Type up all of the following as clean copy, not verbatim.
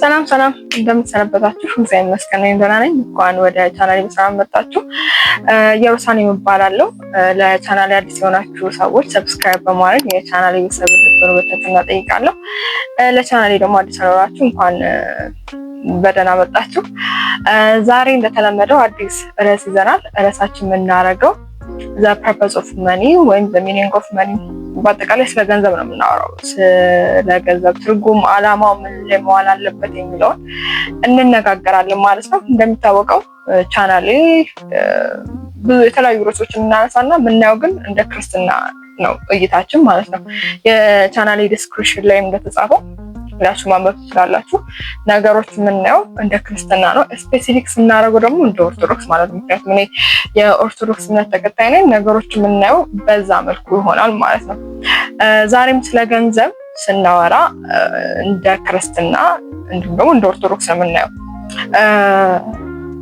ሰላም እንደምትሰነበታችሁ እግዚአብሔር ይመስገን ደህና ነኝ። እንኳን ወደ ቻናሌ በሰላም መጣችሁ። ኢየሩሳሌም እባላለሁ። ለቻናሌ አዲስ የሆናችሁ ሰዎች ሰብስክራይብ በማድረግ የቻናሌ ቤተሰብ እንድትሆኑ በትህትና እጠይቃለሁ። ለቻናሌ ደግሞ አዲስ የሆናችሁ እንኳን በደህና መጣችሁ። ዛሬ እንደተለመደው አዲስ ርዕስ ይዘናል። ርዕሳችን የምናደርገው the purpose of money ወይም the meaning of money፣ በአጠቃላይ ስለ ገንዘብ ነው የምናወራው። ስለ ገንዘብ ትርጉም፣ ዓላማው ምን ላይ መዋል አለበት የሚለውን እንነጋገራለን ማለት ነው። እንደሚታወቀው ቻናሌ ብዙ የተለያዩ ርዕሶችን እናነሳና የምናየው ግን እንደ ክርስትና ነው እይታችን ማለት ነው። የቻናሌ ዲስክሪፕሽን ላይም እንደተጻፈው ላችሁ ማንበብ ትችላላችሁ። ነገሮች የምናየው እንደ ክርስትና ነው። ስፔሲፊክ ስናደርገው ደግሞ እንደ ኦርቶዶክስ ማለት ነው። ምክንያቱም እኔ የኦርቶዶክስ እምነት ተከታይ ነኝ። ነገሮች የምናየው በዛ መልኩ ይሆናል ማለት ነው። ዛሬም ስለ ገንዘብ ስናወራ እንደ ክርስትና እንዲሁም ደግሞ እንደ ኦርቶዶክስ ነው የምናየው።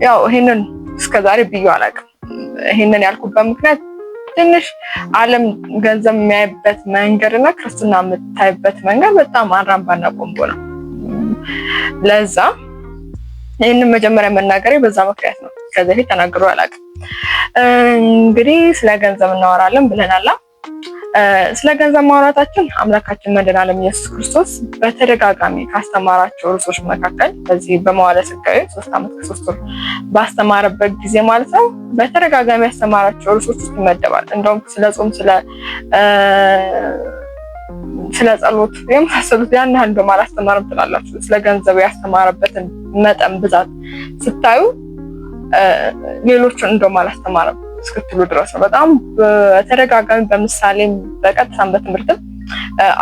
ያው ይሄንን እስከዛሬ ብዬ አላውቅም። ይሄንን ያልኩበት ምክንያት ትንሽ ዓለም ገንዘብ የሚያይበት መንገድና ክርስትና የምታይበት መንገድ በጣም አራምባና ቆንጆ ነው። ለዛ ይህንን መጀመሪያ መናገሬ በዛ ምክንያት ነው። ከዚህ በፊት ተናግሮ አላውቅም። እንግዲህ ስለ ገንዘብ እናወራለን ብለናል። ስለ ገንዘብ ማውራታችን አምላካችን መድኃኔዓለም ኢየሱስ ክርስቶስ በተደጋጋሚ ካስተማራቸው ርዕሶች መካከል በዚህ በመዋዕለ ሥጋዌ 3 ዓመት ከ3 ወር ባስተማረበት ጊዜ ማለት ነው በተደጋጋሚ ያስተማራቸው ርዕሶች ውስጥ ይመደባል። እንደውም ስለ ጾም፣ ስለ ጸሎት የመሳሰሉት ያን ያህል እንደውም አላስተማርም ትላላችሁ። ስለ ገንዘብ ያስተማረበትን መጠን ብዛት ስታዩ ሌሎችን እንደውም አላስተማርም እስክትሉ ድረስ ነው። በጣም በተደጋጋሚ በምሳሌም በቀጥታም በትምህርትም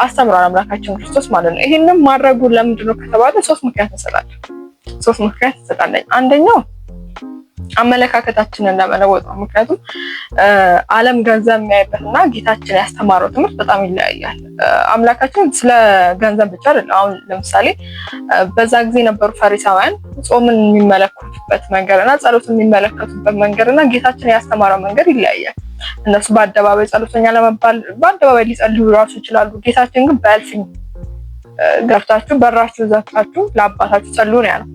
አስተምሯል አምላካችን ክርስቶስ ማለት ነው። ይሄንን ማድረጉ ለምንድን ነው ከተባለ ሶስት ምክንያት እንሰጣለን። አንደኛው አመለካከታችንን ለመለወጥ ነው። ምክንያቱም ዓለም ገንዘብ የሚያይበትና ጌታችን ያስተማረው ትምህርት በጣም ይለያያል። አምላካችን ስለ ገንዘብ ብቻ አይደለም። አሁን ለምሳሌ በዛ ጊዜ የነበሩ ፈሪሳውያን ጾምን የሚመለከቱበት መንገድና ጸሎትን የሚመለከቱበት መንገድና ጌታችን ያስተማረው መንገድ ይለያያል። እነሱ በአደባባይ ጸሎተኛ ለመባል በአደባባይ ሊጸልዩ ራሱ ይችላሉ። ጌታችን ግን በእልፍኝ ገብታችሁ በራችሁ ዘግታችሁ ለአባታችሁ ጸልዩ ነው ያለው።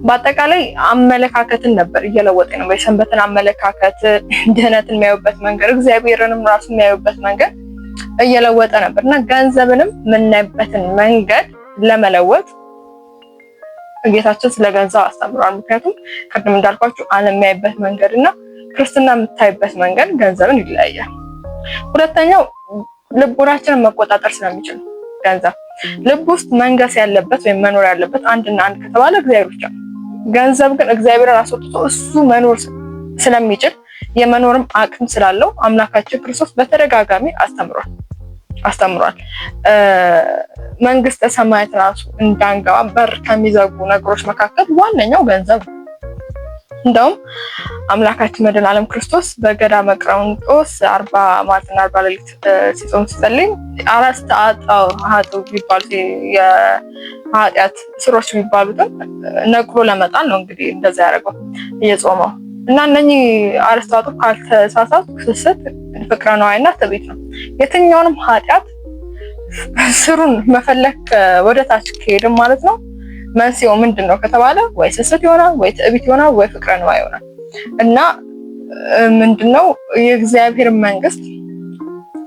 በአጠቃላይ አመለካከትን ነበር እየለወጠ ነው። የሰንበትን አመለካከት፣ ድህነትን የሚያዩበት መንገድ፣ እግዚአብሔርንም ራሱ የሚያዩበት መንገድ እየለወጠ ነበር እና ገንዘብንም የምናይበትን መንገድ ለመለወጥ ጌታችን ስለ ገንዘብ አስተምሯል። ምክንያቱም ቅድም እንዳልኳችሁ ዓለም የሚያይበት መንገድ እና ክርስትና የምታይበት መንገድ ገንዘብን ይለያያል። ሁለተኛው ልቦናችንን መቆጣጠር ስለሚችል ገንዘብ ልብ ውስጥ መንገስ ያለበት ወይም መኖር ያለበት አንድና አንድ ከተባለ እግዚአብሔር ብቻ ነው። ገንዘብ ግን እግዚአብሔርን አስወጥቶ እሱ መኖር ስለሚችል የመኖርም አቅም ስላለው አምላካችን ክርስቶስ በተደጋጋሚ አስተምሯል። መንግስተ ሰማያት ራሱ እንዳንገባ በር ከሚዘጉ ነገሮች መካከል ዋነኛው ገንዘብ ነው። እንደውም አምላካችን መድኃኔዓለም ክርስቶስ በገዳመ ቀራንጦስ 40 መዓልትና 40 ሌሊት ሲጾም ሲጸልይ አራስተ ኃጥእ ቢባሉ የኃጢአት ስሮች የሚባሉትን ነቅሎ ለመጣል ነው እንግዲህ እንደዛ ያደረገው እየጾመው እና እነኚህ አራስተ ኃጥእ ካልተሳሳቱ ስስት፣ ፍቅረ ነዋይና ትዕቢት ነው። የትኛውንም ኃጢአት ስሩን መፈለግ ወደ ታች ከሄድን ማለት ነው መንስኤው ምንድን ነው ከተባለ ወይ ስስት ይሆናል፣ ወይ ትዕቢት ይሆናል፣ ወይ ፍቅረ ነዋይ ይሆናል። እና ምንድነው የእግዚአብሔር መንግስት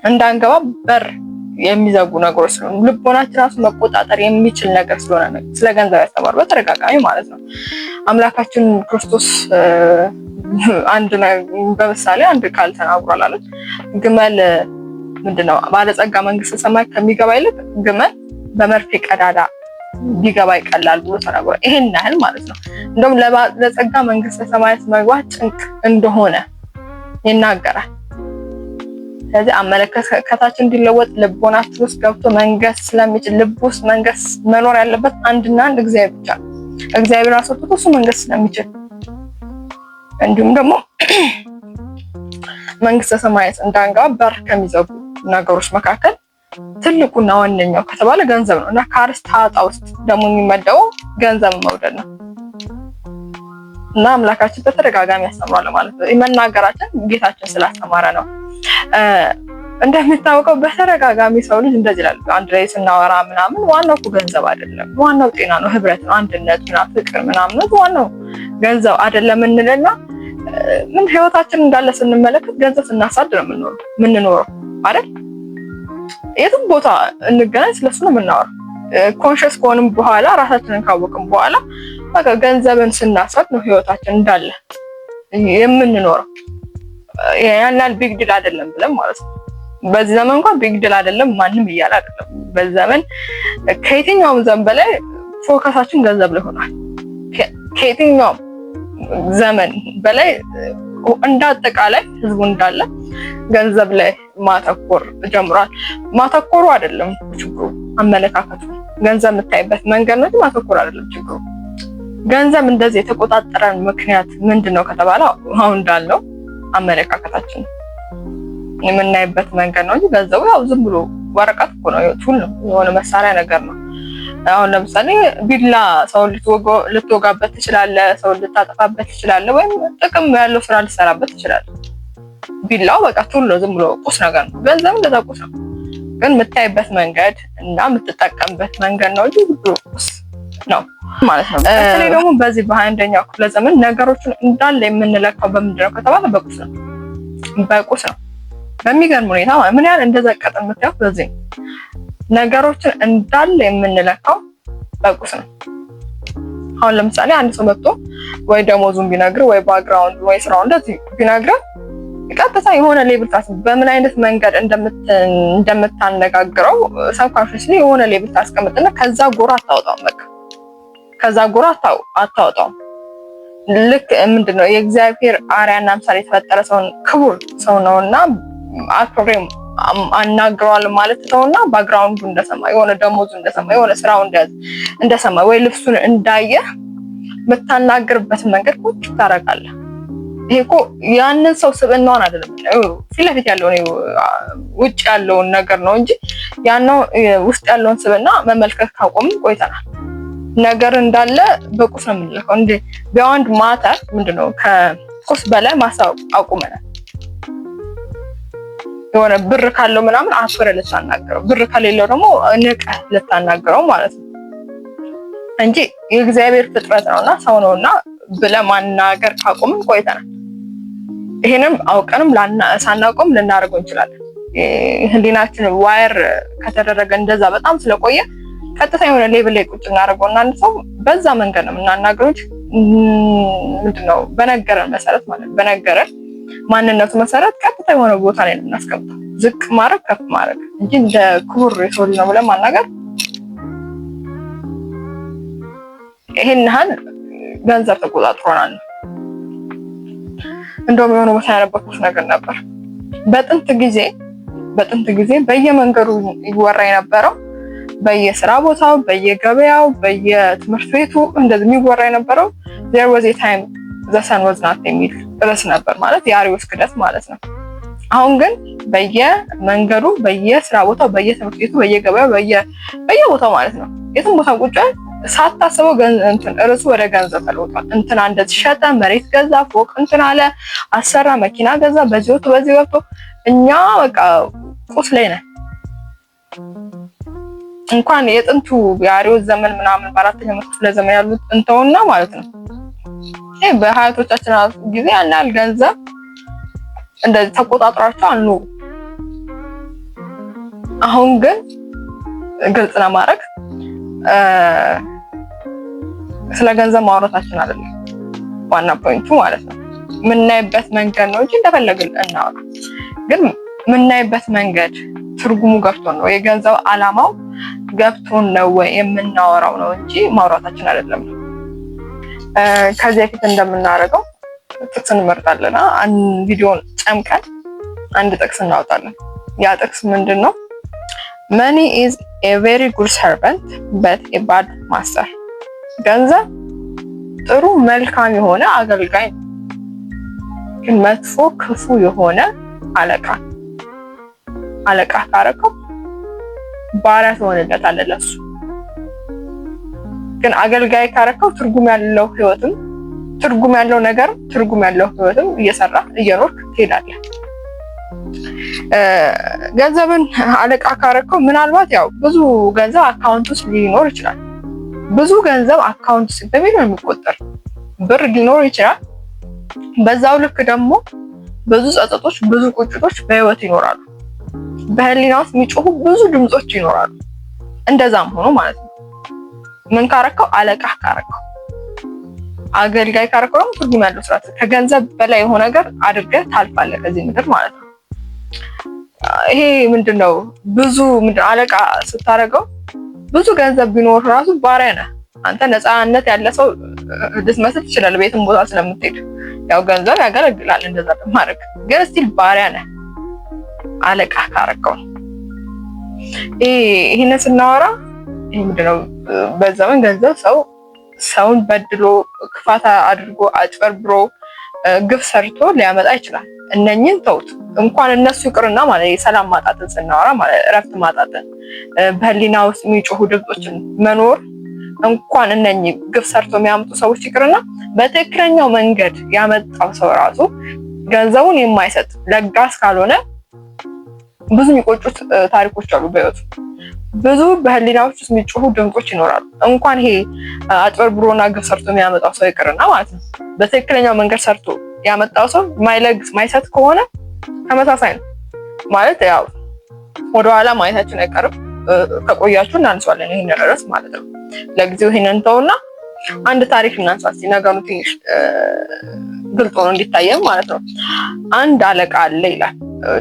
እንዳንገባ በር የሚዘጉ ነገሮች ስለሆኑ ልቦናችን ራሱ መቆጣጠር የሚችል ነገር ስለሆነ ነው ስለ ገንዘብ ያስተማሩ በተደጋጋሚ ማለት ነው። አምላካችን ክርስቶስ በምሳሌ አንድ ቃል ተናግሯል አለ። ግመል ምንድነው ባለጸጋ መንግስተ ሰማይ ከሚገባ ይልቅ ግመል በመርፌ ቀዳዳ ቢገባ ይቀላል ብሎ ተናግሯል። ይሄን ያህል ማለት ነው። እንደውም ለጸጋ መንግስተ ሰማያት መግባት ጭንቅ እንደሆነ ይናገራል። ስለዚህ አመለካከታችን እንዲለወጥ ልቦናችን ውስጥ ገብቶ መንገስ ስለሚችል ልብ ውስጥ መንገስ መኖር ያለበት አንድና አንድ እግዚአብሔር ብቻ ነው። እግዚአብሔር አስወጥቶ እሱ መንገስ ስለሚችል እንዲሁም ደግሞ መንግስተ ሰማያት እንዳንገባ በር ከሚዘጉ ነገሮች መካከል ትልቁና ዋነኛው ከተባለ ገንዘብ ነው እና ከአራስተ ኃጥእ ውስጥ ደግሞ የሚመደበው ገንዘብ መውደድ ነው እና አምላካችን በተደጋጋሚ ያስተምራል ማለት ነው። መናገራችን ጌታችን ስላስተማረ ነው። እንደሚታወቀው በተደጋጋሚ ሰው ልጅ እንደዚህ ይላል አንድ ላይ ስናወራ ምናምን ዋናው እኮ ገንዘብ አይደለም፣ ዋናው ጤና ነው፣ ህብረት ነው፣ አንድነት ነው፣ ፍቅር ምናምን ዋናው ገንዘብ አይደለም እንልና ምን ህይወታችን እንዳለ ስንመለከት ገንዘብ ስናሳድ ነው የምንኖረው አይደል? የትም ቦታ እንገናኝ ስለሱ ነው የምናወራው። ኮንሽስ ከሆንም በኋላ ራሳችንን ካወቅን በኋላ በቃ ገንዘብን ስናሳድ ነው ህይወታችን እንዳለ የምንኖረው። ያናል ቢግ ዲል አይደለም ብለን ማለት ነው። በዚህ ዘመን እንኳን ቢግ ዲል አይደለም ማንም እያለ አይደለም። በዚህ ዘመን ከየትኛውም ዘመን በላይ ፎከሳችን ገንዘብ ላይ ሆኗል። ከየትኛውም ዘመን በላይ እንዳጠቃላይ ህዝቡ እንዳለ ገንዘብ ላይ ማተኮር ጀምሯል። ማተኮሩ አይደለም ችግሩ፣ አመለካከቱ። ገንዘብ የምታይበት መንገድ ነው፣ ማተኮር አይደለም ችግሩ። ገንዘብ እንደዚህ የተቆጣጠረን ምክንያት ምንድነው ከተባለ አሁን እንዳለው አመለካከታችን የምናይበት መንገድ ነው እንጂ ገንዘቡ ያው ዝም ብሎ ወረቀት እኮ ነው፣ ቱል ነው፣ የሆነ መሳሪያ ነገር ነው። አሁን ለምሳሌ ቢላ ሰው ልትወጋበት ትችላለህ፣ ሰው ልታጠፋበት ትችላለህ፣ ወይም ጥቅም ያለው ስራ ልትሰራበት ትችላለህ። ቢላው በቃ ቱል ነው፣ ዝም ብሎ ቁስ ነገር ነው። ገንዘብ እንደዛ ቁስ ነው፣ ግን የምታይበት መንገድ እና የምትጠቀምበት መንገድ ነው እንጂ ዝም ብሎ ቁስ ነው ማለት ነው። በተለይ ደግሞ በዚህ በ21ኛው ክፍለ ዘመን ነገሮችን እንዳለ የምንለካው በምንድነው ከተባለ በቁስ ነው። በቁስ ነው። በሚገርም ሁኔታ ምን ያህል እንደዘቀጥን የምታየው በዚህ ነው። ነገሮችን እንዳለ የምንለካው በቁስ ነው። አሁን ለምሳሌ አንድ ሰው መጥቶ ወይ ደሞዙን ቢነግር ወይ ባክግራውንድ ወይ ስራው እንደዚህ ቢነግር ቀጥታ የሆነ ሌብል ታስብ በምን አይነት መንገድ እንደምታነጋግረው ሰብኮንሺየስሊ የሆነ ሌብል ታስቀምጥና ከዛ ጎራ አታወጣውም። በቃ ከዛ ጎራ አታወጣውም። ልክ ምንድነው የእግዚአብሔር አርአያና ምሳሌ የተፈጠረ ሰውን ክቡር ሰው ነውና አክብሬም አናግረዋል ማለት ነውና ባክግራውንዱ እንደሰማ የሆነ ደሞዙ እንደሰማ የሆነ ስራው እንደሰማ ወይ ልብሱን እንዳየ የምታናግርበት መንገድ ቁጭ ታረጋለህ። ይሄ እኮ ያንን ሰው ስብዕናውን አይደለም ፊት ለፊት ያለውን ውጭ ያለውን ነገር ነው እንጂ ያንን ውስጥ ያለውን ስብዕና መመልከት ካቆምን ቆይተናል። ነገር እንዳለ በቁስ ነው የምንለካው እንዴ ቢያንድ ማተር ምንድነው ከቁስ በላይ ማሳብ አቁመናል። የሆነ ብር ካለው ምናምን አፍረ ልታናገረው፣ ብር ከሌለው ደግሞ ንቀህ ልታናገረው ማለት ነው እንጂ የእግዚአብሔር ፍጥረት ነውና ሰው ነውና ብለህ ማናገር ካቆምን ቆይተናል። ይሄንም አውቀንም ሳናቆም ልናደርገው እንችላለን። ህሊናችን ዋየር ከተደረገ እንደዛ በጣም ስለቆየ ቀጥታ የሆነ ሌቭል ላይ ቁጭ እናደርገውና አንድ ሰው በዛ መንገድ ነው የምናናግረው። ምንድነው በነገረን መሰረት ማለት በነገረን ማንነቱ መሰረት ቀጥታ የሆነ ቦታ ላይ ነው የምናስቀምጠው። ዝቅ ማድረግ ከፍ ማድረግ እንጂ እንደ ክቡር የሰው ልጅ ነው ብለን ማናገር ይሄን ያህል ገንዘብ ተቆጣጥሮናል። እንደውም የሆነ ቦታ ያነበብኩት ነገር ነበር። በጥንት ጊዜ በየመንገዱ ይወራ የነበረው በየስራ ቦታው፣ በየገበያው፣ በየትምህርት ቤቱ እንደዚህ የሚወራ የነበረው there was a time the sun was not የሚል ርዕስ ነበር። ማለት የአሪዎስ ክደት ማለት ነው። አሁን ግን በየመንገዱ፣ በየስራ ቦታው፣ በየትምህርት ቤቱ፣ በየገበያው፣ በየቦታው ማለት ነው የትም ቦታ ቁጭ ሳታስበው ርዕሱ ወደ ገንዘብ ተለውጧል። እንትና እንደዚህ ሸጠ፣ መሬት ገዛ፣ ፎቅ እንትና አለ፣ አሰራ፣ መኪና ገዛ፣ በዚህ ወጥቶ በዚህ ገብቶ እኛ በቃ ቁስ ላይ ነን። እንኳን የጥንቱ የአሪዎስ ዘመን ምናምን በአራተኛው መቶ ክፍለ ዘመን ያሉት እንተውና ማለት ነው በሀያቶቻችን ጊዜ ያን ያህል ገንዘብ እንደዚህ ተቆጣጥሯቸው አሉ። አሁን ግን ግልጽ ለማድረግ ስለ ገንዘብ ማውራታችን አይደለም ዋና ፖይንቱ ማለት ነው። የምናይበት መንገድ ነው እንጂ እንደፈለግን እናወራ። ግን የምናይበት መንገድ ትርጉሙ ገብቶን ነው፣ የገንዘብ ዓላማው ገብቶን ነው ወይ የምናወራው ነው እንጂ ማውራታችን አይደለም። ከዚህ በፊት እንደምናደርገው ጥቅስ እንመርጣለን። አንድ ቪዲዮን ጨምቀን አንድ ጥቅስ እናወጣለን። ያ ጥቅስ ምንድነው? Money is a very good servant but a bad master። ገንዘብ ጥሩ መልካም የሆነ አገልጋይ ነው፣ ግን መጥፎ ክፉ የሆነ አለቃ ካረከው ባሪያ ትሆንለታለህ ለሱ። ግን አገልጋይ ካረከው ትርጉም ያለው ህይወትም ትርጉም ያለው ነገር ትርጉም ያለው ህይወትም እየሰራ እየኖርክ ትሄዳለህ። ገንዘብን አለቃ ካረከው ምናልባት ያው ብዙ ገንዘብ አካውንት ውስጥ ሊኖር ይችላል። ብዙ ገንዘብ አካውንት ውስጥ በሚሊዮን የሚቆጠር ብር ሊኖር ይችላል። በዛው ልክ ደግሞ ብዙ ጸጸቶች፣ ብዙ ቁጭቶች በህይወት ይኖራሉ። በህሊና ውስጥ የሚጮሁ ብዙ ድምጾች ይኖራሉ። እንደዛም ሆኖ ማለት ነው ምን ካረከው አለቃ ካረከው፣ አገልጋይ ካረከው ደግሞ ትርጉም ያለው ስራ ከገንዘብ በላይ የሆነ ነገር አድርገህ ታልፋለህ ከዚህ ምድር ማለት ነው። ይሄ ምንድነው ብዙ አለቃ ስታረገው ብዙ ገንዘብ ቢኖር ራሱ ባሪያ ነህ አንተ። ነፃነት ያለ ሰው ልትመስል ትችላለህ ቤትም ቦታ ስለምትሄድ፣ ያው ገንዘብ ያገለግላል እንደዛ ማድረግ፣ ግን ስቲል ባሪያ ነህ አለቃ ካረከው። ይሄን ስናወራ ይሄ ምንድነው በዘመን ገንዘብ ሰውን በድሎ ክፋት አድርጎ አጭበርብሮ ግፍ ሰርቶ ሊያመጣ ይችላል። እነኝን ተውት። እንኳን እነሱ ይቅርና ማለት የሰላም ማጣትን ስናወራ ማለት እረፍት ማጣትን፣ በህሊና ውስጥ የሚጮሁ ድምጾችን መኖር እንኳን እነኚህ ግፍ ሰርቶ የሚያመጡ ሰዎች ይቅርና በትክክለኛው መንገድ ያመጣው ሰው ራሱ ገንዘቡን የማይሰጥ ለጋስ ካልሆነ ብዙ የሚቆጩት ታሪኮች አሉ በህይወቱ። ብዙ በህሊናዎች ውስጥ የሚጮሁ ድምጾች ይኖራሉ። እንኳን ይሄ አጭበርብሮና ግፍ ሰርቶ የሚያመጣው ሰው ይቅርና ማለት ነው በትክክለኛው መንገድ ሰርቶ ያመጣው ሰው ማይሰጥ ከሆነ ተመሳሳይ ነው ማለት ያው ወደኋላ ማየታችን አይቀርም። ከቆያችሁ እናንሳለን ይሄን ርዕስ ማለት ነው። ለጊዜው ይሄንን ተውና አንድ ታሪክ እናንሳ እስቲ ነገሩ ትንሽ ግልጽ ሆኖ እንዲታየም ማለት ነው። አንድ አለቃ አለ ይላል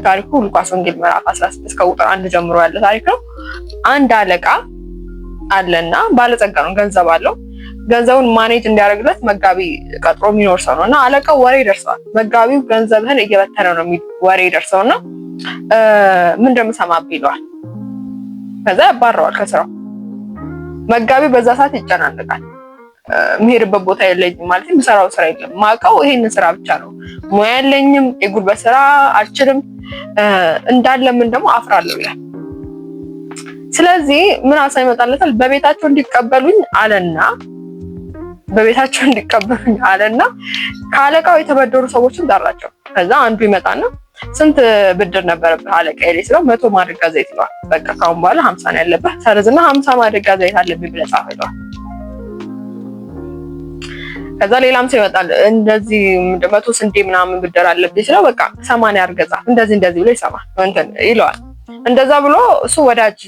ታሪኩ ሉቃስ ወንጌል ምዕራፍ 16 ከቁጥር 1 ጀምሮ ያለ ታሪክ ነው። አንድ አለቃ አለና ባለጸጋ ነው፣ ገንዘብ አለው። ገንዘቡን ማኔጅ እንዲያደርግለት መጋቢ ቀጥሮ የሚኖር ሰው ነውና አለቃው ወሬ ይደርሰዋል። መጋቢው ገንዘብህን እየበተነ ነው የሚል ወሬ ይደርሰውና ምን እንደምሰማብህ ይለዋል። ከዛ ያባረዋል ከስራው። መጋቢው በዛ ሰዓት ይጨናነቃል። የሚሄድበት ቦታ የለኝም ማለት የምሰራው ስራ የለም፣ ማውቀው ይሄንን ስራ ብቻ ነው፣ ሙያ የለኝም፣ የጉልበት ስራ አልችልም፣ እንዳለምን ደግሞ አፍራለሁ ይላል። ስለዚህ ምን ሀሳብ ይመጣለታል? በቤታቸው እንዲቀበሉኝ አለና ከአለቃው የተበደሩ ሰዎችን ጠራቸው። ከዛ አንዱ ይመጣና ስንት ብድር ነበረብህ አለቃ ይለኝ ስለው 100 ማድጋ ዘይት ይለዋል። በቃ ካሁን በኋላ 50 ነው ያለብህ፣ ሰርዝና 50 ማድጋ ዘይት አለብኝ ብለህ ጻፍ ይለዋል። ከዛ ሌላም ሰው ይመጣል እንደዚህ 100 ስንዴ ምናምን ብድር አለብኝ ስለው በቃ 80 አድርገህ ጻፍ እንደዚህ ብሎ ይሰማል ይለዋል። እንደዛ ብሎ እሱ ወዳጅ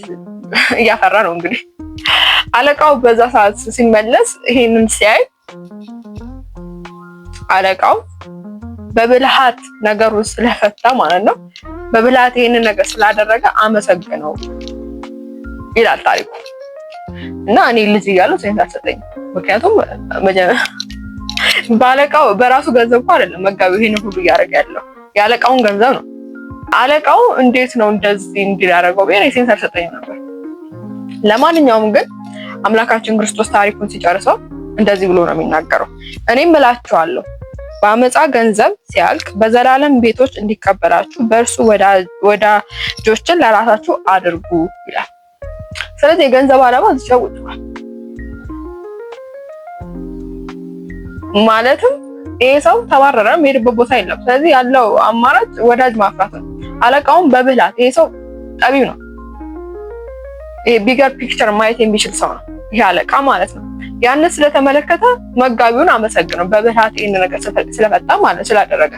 እያፈራ ነው እንግዲህ። አለቃው በዛ ሰዓት ሲመለስ ይሄንን ሲያይ አለቃው በብልሃት ነገሩን ስለፈታ ማለት ነው፣ በብልሃት ይሄንን ነገር ስላደረገ አመሰግነው ይላል ታሪኩ። እና እኔ ልጅ እያለሁ ሴንስ አልሰጠኝም። ምክንያቱም ባለቃው በራሱ ገንዘብ እኮ አይደለም መጋቢው ይሄንን ሁሉ እያደረገ ያለው የአለቃውን ገንዘብ ነው። አለቃው እንዴት ነው እንደዚህ እንዲያደርገው ቢሆን ሴንስ አልሰጠኝም ነበር። ለማንኛውም ግን አምላካችን ክርስቶስ ታሪኩን ሲጨርሰው እንደዚህ ብሎ ነው የሚናገረው። እኔም እላችኋለሁ በአመፃ ገንዘብ ሲያልቅ በዘላለም ቤቶች እንዲቀበላችሁ በእርሱ ወዳጆችን ለራሳችሁ አድርጉ ይላል። ስለዚህ የገንዘብ ዓላማ ተሸውቷል ማለትም ይሄ ሰው ተባረረ፣ የሚሄድበት ቦታ የለም። ስለዚህ ያለው አማራጭ ወዳጅ ማፍራት ነው። አለቃውን በብልሃት ይሄ ሰው ጠቢብ ነው፣ ይሄ ቢገር ፒክቸር ማየት የሚችል ሰው ነው ይሄ አለቃ ማለት ነው። ያን ስለተመለከተ መጋቢውን አመሰግነው በብልሃት ይሄን ነገር ስለፈታ ማለት ስላደረገ።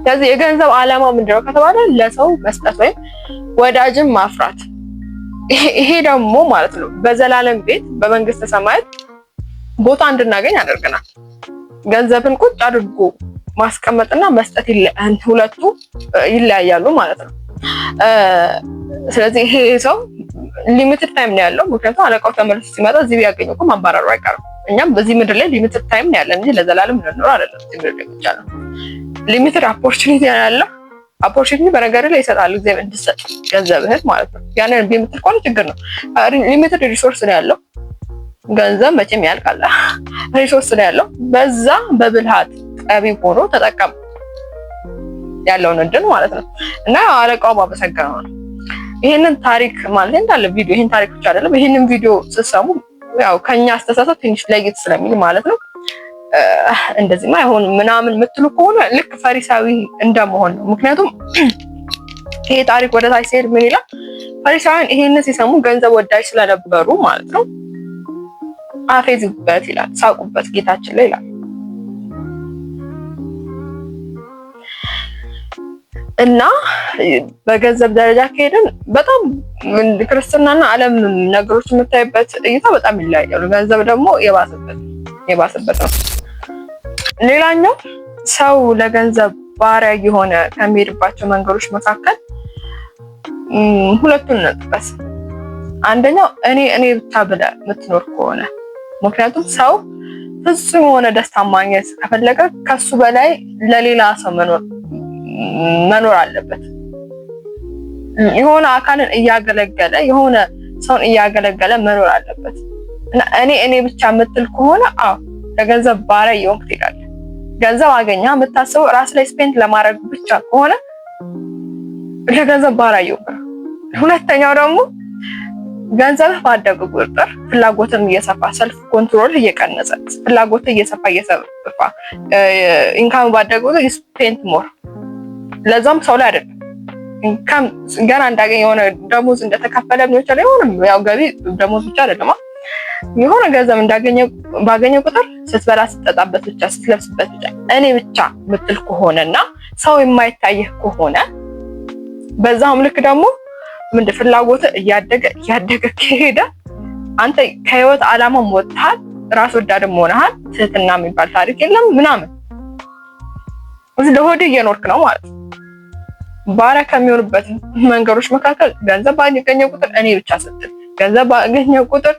ስለዚህ የገንዘብ ዓላማው ምንድነው ከተባለ ለሰው መስጠት ወይም ወዳጅን ማፍራት። ይሄ ደግሞ ማለት ነው በዘላለም ቤት በመንግስተ ሰማያት ቦታ እንድናገኝ ያደርገናል። ገንዘብን ቁጭ አድርጎ ማስቀመጥና መስጠት ሁለቱ ይለያያሉ ማለት ነው። ስለዚህ ይሄ ሰው ሊሚትድ ታይም ነው ያለው። ምክንያቱም አለቃው ተመልሶ ሲመጣ እዚህ ቢያገኘው እኮ ማባረሩ አይቀርም። እኛም በዚህ ምድር ላይ ሊሚትድ ታይም ነው ያለን እንጂ ለዘላለም እንኖር አይደለም። እዚህ ምድር ላይ ብቻ ነው ሊሚትድ ኦፖርቹኒቲ ያለው። ኦፖርቹኒቲ በነገር ላይ ይሰጣል እግዚአብሔር እንድትሰጥ ገንዘብህን ማለት ነው። ያንን ቢምትል ቆን ችግር ነው። ሊሚትድ ሪሶርስ ነው ያለው። ገንዘብ መቼም ያልቃል። ሪሶርስ ነው ያለው። በዛ በብልሃት ጠቢብ ሆኖ ተጠቀም ያለውን እድል ማለት ነው። እና አለቃው ማመሰገነው ነው። ይሄንን ታሪክ ማለት እንዳለ ቪዲዮ ይሄን ታሪክ ብቻ አይደለም። ይሄንን ቪዲዮ ስትሰሙ ያው ከኛ አስተሳሰብ ትንሽ ለየት ስለሚል ማለት ነው እንደዚህማ አይሆን ምናምን የምትሉ ከሆነ ልክ ፈሪሳዊ እንደመሆን ነው። ምክንያቱም ይሄ ታሪክ ወደ ታች ሲሄድ ምን ይላል? ፈሪሳውያን ይሄንን ሲሰሙ ገንዘብ ወዳጅ ስለነበሩ ማለት ነው አፌዙበት ይላል፣ ሳቁበት ጌታችን ላይ ይላል። እና በገንዘብ ደረጃ ከሄድን በጣም ክርስትናና ዓለም ነገሮች የምታይበት እይታ በጣም ይለያያሉ። ገንዘብ ደግሞ የባሰበት ነው። ሌላኛው ሰው ለገንዘብ ባሪያ የሆነ ከሚሄድባቸው መንገዶች መካከል ሁለቱን እንጥቀስ። አንደኛው እኔ ብቻ ብለህ የምትኖር ከሆነ፣ ምክንያቱም ሰው ፍጹም የሆነ ደስታ ማግኘት ከፈለገ ከሱ በላይ ለሌላ ሰው መኖር አለበት። የሆነ አካልን እያገለገለ የሆነ ሰውን እያገለገለ መኖር አለበት። እና እኔ ብቻ የምትል ከሆነ ለገንዘብ ባሪያ እየሆንክ ትሄዳለህ። ገንዘብ አገኘ የምታስበው ራስ ላይ ስፔንድ ለማድረግ ብቻ ከሆነ ለገንዘብ ባሪያ እየሆንክ ነው። ሁለተኛው ደግሞ ገንዘብህ ባደገ ቁጥር ፍላጎትም እየሰፋ፣ ሰልፍ ኮንትሮል እየቀነሰ፣ ፍላጎትህ እየሰፋ ኢንካም ባደገ ቁጥር ስፔንድ ሞር። ለዛም ሰው ላይ አይደለም ኢንካም ገና እንዳገኘ የሆነ ደሞዝ እንደተከፈለ ሊሆን ይችላል። ያው ገቢ ደሞዝ ብቻ አይደለም። የሆነ ገንዘብ ባገኘ ቁጥር ስትበላ፣ ስትጠጣበት ብቻ፣ ስትለብስበት ብቻ እኔ ብቻ ምትል ከሆነና ሰው የማይታየህ ከሆነ በዛውም ልክ ደግሞ ፍላጎት እያደገ ከሄደ አንተ ከህይወት ዓላማ ወጥተሃል፣ ራስ ወዳድም ሆነሃል። ትህትና የሚባል ታሪክ የለም ምናምን እዚህ ለሆድ እየኖርክ ነው ማለት ነው። ባሪያ ከሚሆንበት መንገዶች መካከል ገንዘብ ባገኘ ቁጥር እኔ ብቻ ስትል፣ ገንዘብ ባገኘ ቁጥር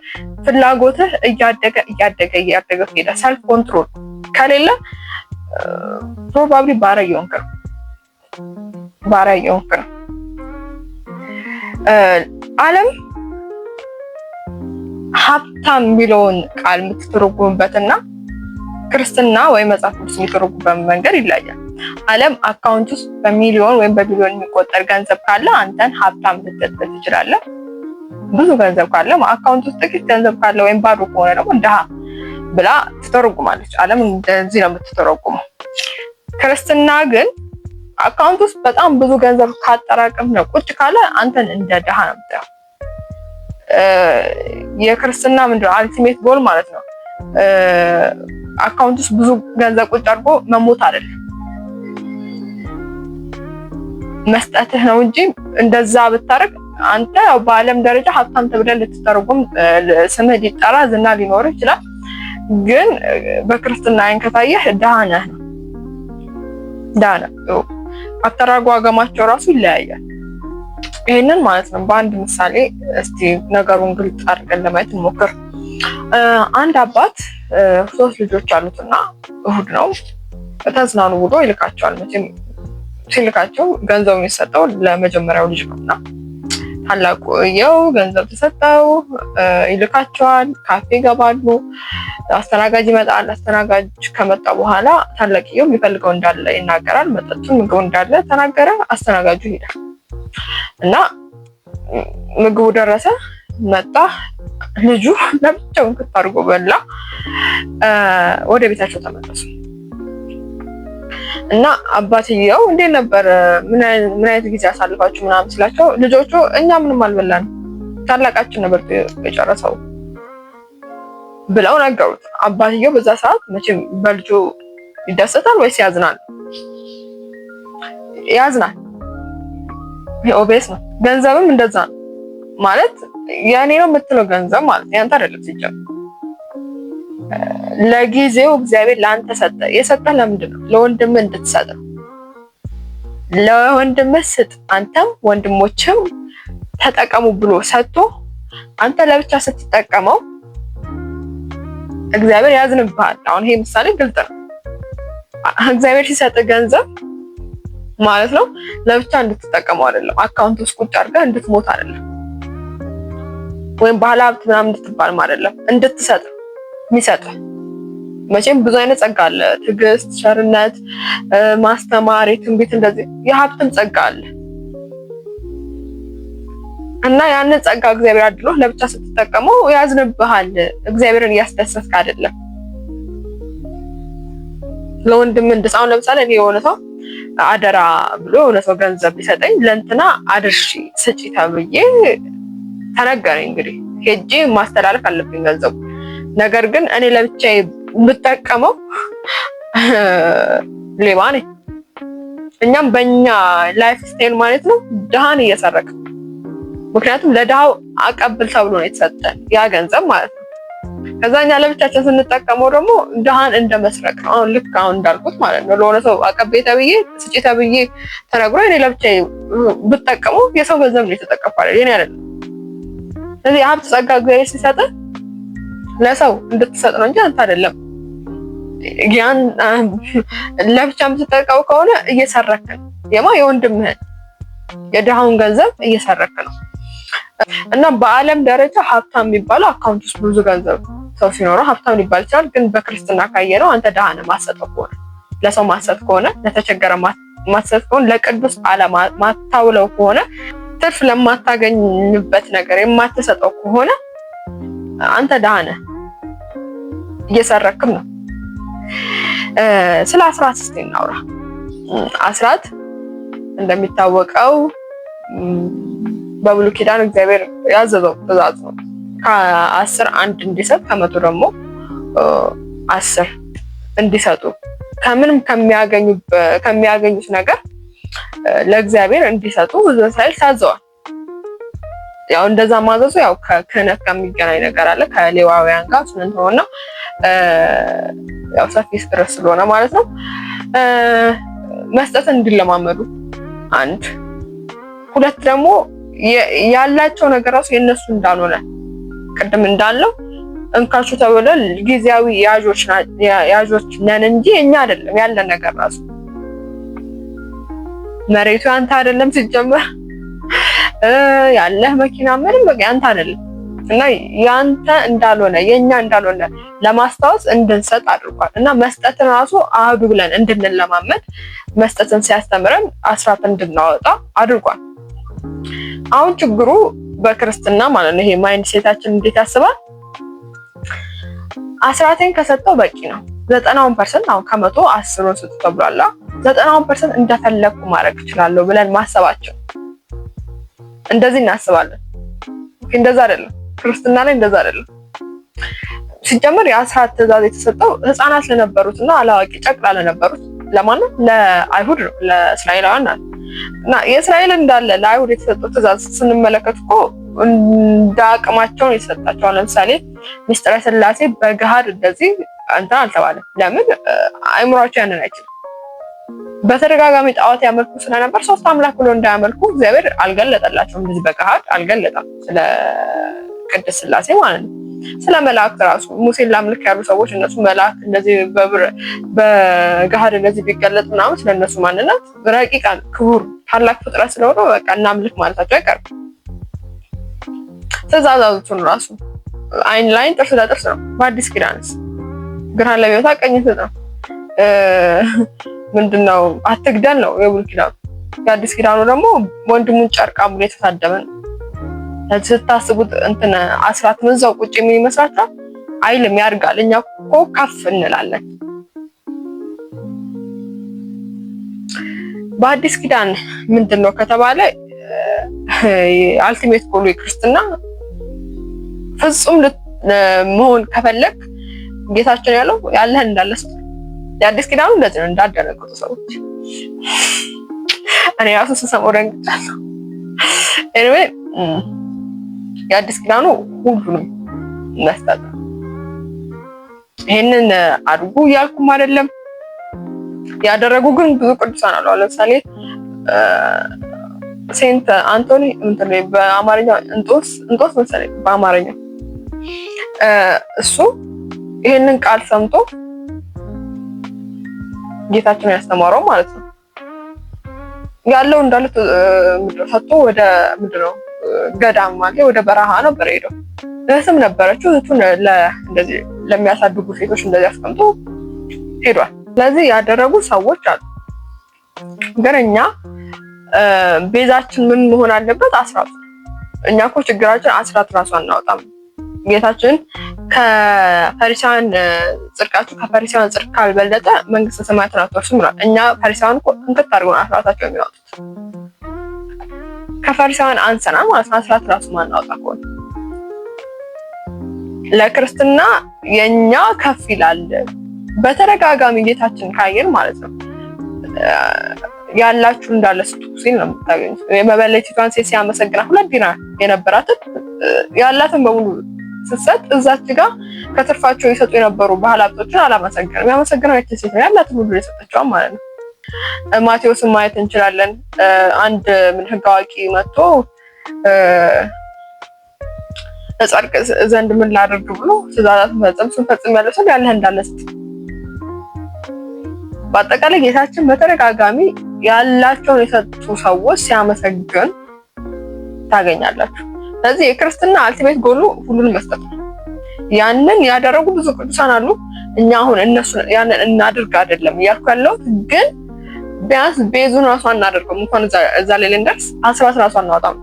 ፍላጎትህ እያደገ ሄደ። ሰልፍ ኮንትሮል ከሌለ ፕሮባብሊ ባሪያ እየሆንክ ነው። ዓለም ሀብታም የሚለውን ቃል የምትተረጉምበትና ክርስትና ወይም መጽሐፍ ቅዱስ የሚተረጉምበት መንገድ ይለያያል። ዓለም አካውንት ውስጥ በሚሊዮን ወይም በቢሊዮን የሚቆጠር ገንዘብ ካለ አንተን ሀብታም ልትል ትችላለህ። ብዙ ገንዘብ ካለ፣ አካውንት ውስጥ ጥቂት ገንዘብ ካለ ወይም ባዶ ከሆነ ደግሞ ድሃ ብላ ትተረጉማለች። ዓለም እንደዚህ ነው የምትተረጉመው። ክርስትና ግን አካውንት ውስጥ በጣም ብዙ ገንዘብ ካጠራቀም ነው ቁጭ ካለ አንተን እንደ ድሃ ነው የምታየው። የክርስትና ምንድነው አልቲሜት ጎል ማለት ነው አካውንት ውስጥ ብዙ ገንዘብ ቁጭ አድርጎ መሞት አይደለም፣ መስጠትህ ነው እንጂ እንደዛ ብታረግ አንተ በዓለም ደረጃ ሀብታም ተብለህ ልትተረጉም፣ ስምህ ሊጠራ፣ ዝና ሊኖርህ ይችላል። ግን በክርስትና አይን ከታየህ ድሃ ነህ ነው። አተረጓጎማቸው ራሱ ይለያያል። ይሄንን ማለት ነው በአንድ ምሳሌ እስቲ ነገሩን ግልጽ አድርገን ለማየት እንሞክር። አንድ አባት 3 ልጆች አሉትና እሁድ ነው ተዝናኑ ብሎ ይልካቸዋል። መቼም ሲልካቸው ገንዘቡ የሚሰጠው ለመጀመሪያው ልጅ ነውና ታላቁየው ገንዘብ ተሰጠው፣ ይልካቸዋል። ካፌ ይገባሉ። አስተናጋጅ ይመጣል። አስተናጋጅ ከመጣ በኋላ ታላቅየው የሚፈልገው እንዳለ ይናገራል። መጠጡን፣ ምግቡ እንዳለ ተናገረ። አስተናጋጁ ሄዳል እና ምግቡ ደረሰ፣ መጣ። ልጁ ለብቻውን አድርጎ በላ። ወደ ቤታቸው ተመለሱ እና አባትየው እንዴት ነበር ምን አይነት ጊዜ አሳልፋችሁ ምናምን ሲላቸው ልጆቹ እኛ ምንም አልበላንም፣ ታላቃችን ነበር የጨረሰው ብለው ነገሩት። አባትየው በዛ ሰዓት መቼም በልጁ ይደሰታል ወይስ ያዝናል? ያዝናል። ኦቤስ ነው። ገንዘብም እንደዛ ነው ማለት ያኔ ነው የምትለው ገንዘብ ማለት ያንተ አይደለም ሲጀምር። ለጊዜው እግዚአብሔር ለአንተ ሰጠ። የሰጠህ ለምንድን ነው? ለወንድምህ እንድትሰጥ ነው። ለወንድምህ ስጥ፣ አንተም ወንድሞችም ተጠቀሙ ብሎ ሰጥቶ አንተ ለብቻ ስትጠቀመው እግዚአብሔር ያዝንብሃል። አሁን ይሄ ምሳሌ ግልጽ ነው። እግዚአብሔር ሲሰጥ ገንዘብ ማለት ነው ለብቻ እንድትጠቀመው አይደለም። አካውንት ውስጥ ቁጭ አድርገህ እንድትሞት አይደለም፣ ወይም ባለ ሀብት ምናምን እንድትባል አይደለም። እንድትሰጥ የሚሰጥህ መቼም ብዙ አይነት ጸጋ አለ። ትዕግስት፣ ቸርነት፣ ማስተማር፣ የትንቢት እንደዚህ የሀብትም ጸጋ አለ እና ያንን ጸጋ እግዚአብሔር አድሎ ለብቻ ስትጠቀመው ያዝንብሃል። እግዚአብሔርን እያስደሰትክ አይደለም። ለወንድም እንደሳው ለምሳሌ እኔ የሆነ ሰው አደራ ብሎ የሆነ ሰው ገንዘብ ቢሰጠኝ ለእንትና አድርሺ ስጪ ተብዬ ተነገረኝ። እንግዲህ ሄጄ ማስተላለፍ አለብኝ ገንዘቡ። ነገር ግን እኔ ለብቻዬ የምጠቀመው ሌባ ነኝ። እኛም በእኛ ላይፍ ስታይል ማለት ነው ድሃን እየሰረቀ፣ ምክንያቱም ለድሃው አቀብል ተብሎ ነው የተሰጠን ያ ገንዘብ ማለት ነው። ከዛ እኛ ለብቻችን ስንጠቀመው ደግሞ ድሃን እንደመስረቅ ነው። አሁን ልክ አሁን እንዳልኩት ማለት ነው ለሆነ ሰው አቀቤ ተብዬ ስጪ ተብዬ ተነግሮ እኔ ለብቻዬ ብጠቀመው የሰው ገንዘብ ነው የተጠቀምኩ አይደል? የኔ አይደለም። ስለዚህ ሀብት ጸጋ እግዚአብሔር ሲሰጥ ለሰው እንድትሰጥ ነው እንጂ አንተ አይደለም። ያን ለብቻ የምትጠቀመው ከሆነ እየሰረክ ነው። የወንድምህን የድሃውን ገንዘብ እየሰረክ ነው። እና በዓለም ደረጃ ሀብታም የሚባለው አካውንት ውስጥ ብዙ ገንዘብ ሰው ሲኖረው ሀብታም ሊባል ይችላል። ግን በክርስትና ካየነው አንተ ድሃ ነህ ማሰጠው ከሆነ ለሰው ማሰጥ ከሆነ ለተቸገረ ማሰጥ ከሆነ ለቅዱስ ዓላማ ማታውለው ከሆነ ትርፍ ለማታገኝበት ነገር የማትሰጠው ከሆነ አንተ ድሃ ነህ፣ እየሰረክም ነው። ስለ አስራት እስቲ እናውራ። አስራት እንደሚታወቀው በብሉይ ኪዳን እግዚአብሔር ያዘዘው ትእዛዝ ነው። ከ10 1 እንዲሰጥ ከመቶ ደግሞ 10 እንዲሰጡ ከምንም ከሚያገኙት ነገር ለእግዚአብሔር እንዲሰጡ ሕዝበ እስራኤል ታዘዋል። ያው እንደዛ ማዘዙ ያው ከክህነት ከሚገናኝ ነገር አለ ከሌዋውያን ጋር ስለሆነ ያው ሰፊ ስትረስ ስለሆነ ማለት ነው። መስጠት እንዲለማመዱ አንድ፣ ሁለት ደግሞ ያላቸው ነገር ራሱ የነሱ እንዳልሆነ ቅድም እንዳለው እንካቹ ተብለን ጊዜያዊ ያዦች ነን እንጂ እኛ አይደለም። ያለን ነገር ራሱ መሬቱ ያንተ አይደለም ሲጀመር፣ ያለህ መኪና ምንም ያንተ አይደለም እና ያንተ እንዳልሆነ የኛ እንዳልሆነ ለማስታወስ እንድንሰጥ አድርጓል። እና መስጠትን ራሱ አህዱ ብለን እንድንለማመድ መስጠትን ሲያስተምረን አስራት እንድናወጣ አድርጓል። አሁን ችግሩ በክርስትና ማለት ነው ይሄ ማይንድ ሴታችን እንዴት ያስባል? አስራቴን ከሰጠው በቂ ነው 90% አሁን ከመቶ 10 ስጡ ተብሏል። 90% እንደፈለኩ ማድረግ እችላለሁ ብለን ማሰባቸው እንደዚህ እናስባለን። እንደዛ አይደለም። ክርስትና ላይ እንደዛ አይደለም። ሲጀመር የአስራት ትእዛዝ የተሰጠው ህፃናት ለነበሩትና አላዋቂ ጨቅላ ለነበሩት ለማን ነው? ለአይሁድ ነው፣ ለእስራኤላውያን ነው። እና የእስራኤል እንዳለ ለአይሁድ የተሰጠው ትእዛዝ ስንመለከት እኮ እንደ አቅማቸውን የተሰጣቸው። ለምሳሌ ምስጢረ ሥላሴ በገሃድ እንደዚህ እንትን አልተባለም። ለምን? አእምሯቸው ያንን አይችልም። በተደጋጋሚ ጣዖት ያመልኩ ስለነበር ሶስት አምላክ ብሎ እንዳያመልኩ እግዚአብሔር አልገለጠላቸውም። እንደዚህ በገሃድ አልገለጠም። ስለ ቅድስት ሥላሴ ማለት ነው። ስለ መላእክት ራሱ ሙሴን ላምልክ ያሉ ሰዎች እነሱ መላእክት እንደዚህ በገሃድ እንደዚህ ቢገለጥ ምናምን ስለነሱ ማንነት ረቂቃን ክቡር ታላቅ ፍጥረት ስለሆነ በቃ እናምልክ ማለታቸው አይቀርም። ትእዛዛቱን ራሱ አይን ላይን ጥርስ ለጥርስ ነው። በአዲስ ኪዳንስ ግራን ለሚወጣ ቀኝ ስጥ ነው። ምንድነው? አትግደል ነው የብሉይ ኪዳኑ። የአዲስ ኪዳኑ ደግሞ ወንድሙን ጨርቃም ብሎ የተሳደበ ነው። ስታስቡት እንትን አስራት መዛው ቁጭ ምን ይመስላችኋል? አይልም፣ ያርጋል። እኛ እኮ ከፍ እንላለን። በአዲስ ኪዳን ምንድነው ከተባለ አልቲሜት ጎሉ የክርስትና ፍጹም መሆን ከፈለክ ጌታችን ያለው ያለህን እንዳለስ። የአዲስ ኪዳኑ እንደዚህ ነው። እንዳደረጉት ሰዎች እኔ ራሱ ስሰማው ደንግጫለሁ። ኤኒዌይ የአዲስ ኪዳኑ ሁሉንም መስጠት ይሄንን አድርጉ እያልኩም አይደለም። ያደረጉ ግን ብዙ ቅዱሳን አሉ። ለምሳሌ ሴንት አንቶኒ እንትን በአማርኛ እንጦስ መሰለኝ በአማርኛ እሱ ይሄንን ቃል ሰምቶ ጌታችን ያስተማረው ማለት ነው ያለው እንዳለ ሰጥቶ ወደ ምንድነው ገዳም ማለት ወደ በረሃ ነበር ሄደው። እህትም ነበረችው። እህቱን እንደዚህ ለሚያሳድጉ ሴቶች እንደዚህ አስቀምጦ ሄዷል። ስለዚህ ያደረጉ ሰዎች አሉ። ግን እኛ ቤዛችን ምን መሆን አለበት? አስራት። እኛ እኮ ችግራችን አስራት ራሱ አናወጣም። ጌታችን ከፈሪሳውያን ጽድቃችሁ ከፈሪሳውያን ጽድቅ ካልበለጠ መንግስተ ሰማያትን አትወርሱም ብሏል። እኛ ፈሪሳውያን እኮ እንክት አድርገው አስራታቸው የሚያወጡት ከፈሪሳውያን አንሰናል ማለት ነው። አስራት ራሱ ማናወጣ ከሆነ ለክርስትና የኛ ከፍ ይላል። በተደጋጋሚ ጌታችን ካየን ማለት ነው ያላችሁ እንዳለ ስጡ ሲል ነው የምታገኙት። የመበለቲቷን ሴት ሲያመሰግና 2 ዲናር የነበራትን ያላትን በሙሉ ስትሰጥ እዛች ጋር ከትርፋቸው ይሰጡ የነበሩ ባለሀብቶችን አላመሰገንም። ያመሰግነው ያቺ ሴት ነው ያላትን ሁሉ የሰጠችው ማለት ነው። ማቴዎስን ማየት እንችላለን። አንድ ህግ አዋቂ መጥቶ ለጻድቅ ዘንድ ምን ላድርግ ብሎ ትእዛዛትን ፈጽም ስንፈጽም ያለው ሰው ያለህ እንዳለ ስጥ። በአጠቃላይ ጌታችን በተደጋጋሚ ያላቸውን የሰጡ ሰዎች ሲያመሰግን ታገኛላችሁ። ስለዚህ የክርስትና አልቲሜት ጎሉ ሁሉንም መስጠት ነው። ያንን ያደረጉ ብዙ ቅዱሳን አሉ። እኛ አሁን እነሱ ያንን እናድርግ አይደለም እያልኩ ያለሁት፣ ግን ቢያንስ ቤዙን ራሱ አናደርገው እንኳን እዛ ላይ ልንደርስ አስራት ራሱ አናወጣም።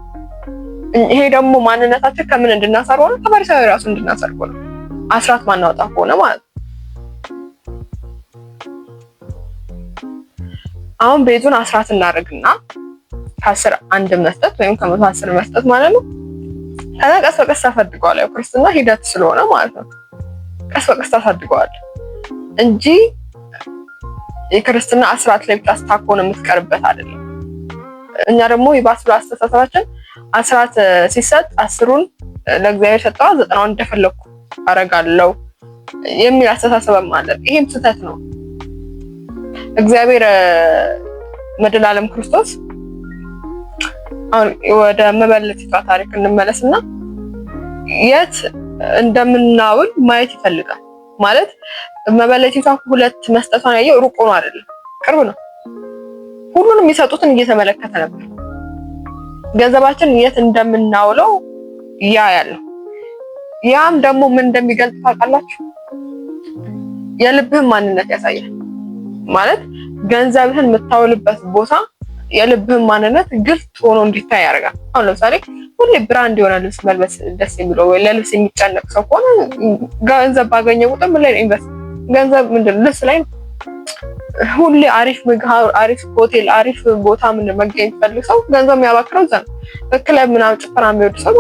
ይሄ ደግሞ ማንነታችን ከምን እንድናሰርው ነው? ከፈሪሳዊ ራሱ እንድናሰርው ነው። አስራት ማናወጣ ከሆነ ማለት ነው። አሁን ቤዙን አስራት እናደርግና ከ10 1 መስጠት ወይም ከ110 መስጠት ማለት ነው። ከዛ ቀስ በቀስ ታሳድገዋለህ። ያው ክርስትና ሂደት ስለሆነ ማለት ነው። ቀስ በቀስ ታሳድገዋለህ እንጂ የክርስትና አስራት ላይ ብቻ ስታኮን የምትቀርበት አይደለም። እኛ ደግሞ ይባስ ብሎ አስተሳሰባችን አስራት ሲሰጥ 10ን ለእግዚአብሔር ሰጠዋ 90ን እንደፈለኩ አረጋለሁ የሚል አስተሳሰብም አለ። ይሄም ስህተት ነው። እግዚአብሔር መድኃኔዓለም ክርስቶስ አሁን ወደ መበለቲቷ ታሪክ እንመለስና የት እንደምናውል ማየት ይፈልጋል። ማለት መበለቲቷ 2 መስጠቷን ያየው ሩቅ ነው አይደለም፣ ቅርብ ነው። ሁሉንም የሚሰጡትን እየተመለከተ ነበር። ገንዘባችን የት እንደምናውለው ያያለው። ያም ደግሞ ምን እንደሚገልጽ ታውቃላችሁ? የልብህን ማንነት ያሳያል። ማለት ገንዘብህን የምታውልበት ቦታ የልብህን ማንነት ግልጽ ሆኖ እንዲታይ ያደርጋል። አሁን ለምሳሌ ሁሌ ብራንድ የሆነ ልብስ መልበስ ደስ የሚለው ወይ ለልብስ የሚጨነቅ ሰው ከሆነ ገንዘብ ባገኘ ቁጥር ምን ላይ ነው ኢንቨስት? ገንዘብ ምንድነው? ልብስ ላይ ነው። ሁሌ አሪፍ ምግብ፣ አሪፍ ሆቴል፣ አሪፍ ቦታ ምን መገኘት ፈልግ ሰው ገንዘብ የሚያባክነው እዛ ነው። በክለብ ምናምን ጭፈራ የሚወድ ሰው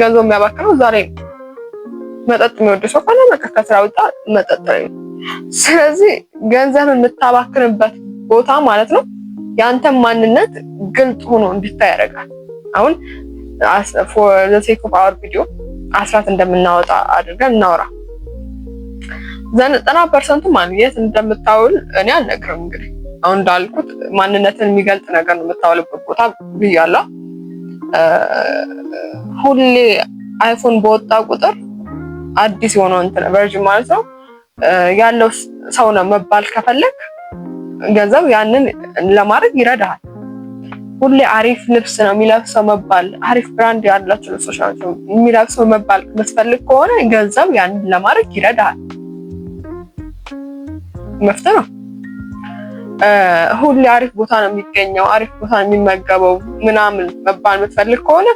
ገንዘብ የሚያባክነው እዛ ላይ ነው። መጠጥ የሚወድ ሰው ከሆነ በቃ ከስራ ወጣ መጠጥ ላይ ነው። ስለዚህ ገንዘብ የምታባክንበት ቦታ ማለት ነው ያንተን ማንነት ግልጽ ሆኖ እንዲታይ ያደርጋል። አሁን for the sake of our video አስራት እንደምናወጣ አድርገን እናወራ። 90% ማንነት እንደምታውል እኔ አልነግርም። እንግዲህ አሁን እንዳልኩት ማንነትን የሚገልጽ ነገር ነው የምታውልበት ቦታ ብያለሁ። ሁሌ አይፎን በወጣ ቁጥር አዲስ የሆነው እንትን ቨርዥን ማለት ነው ያለው ሰው ነው መባል ከፈለክ ገንዘብ ያንን ለማድረግ ይረዳሃል። ሁሌ አሪፍ ልብስ ነው የሚለብሰው መባል፣ አሪፍ ብራንድ ያላቸው ልብሶች ናቸው የሚለብሰው መባል መስፈልግ ከሆነ ገንዘብ ያንን ለማድረግ ይረዳሃል። መፍትሄ ነው። ሁሌ አሪፍ ቦታ ነው የሚገኘው፣ አሪፍ ቦታ ነው የሚመገበው ምናምን መባል የምትፈልግ ከሆነ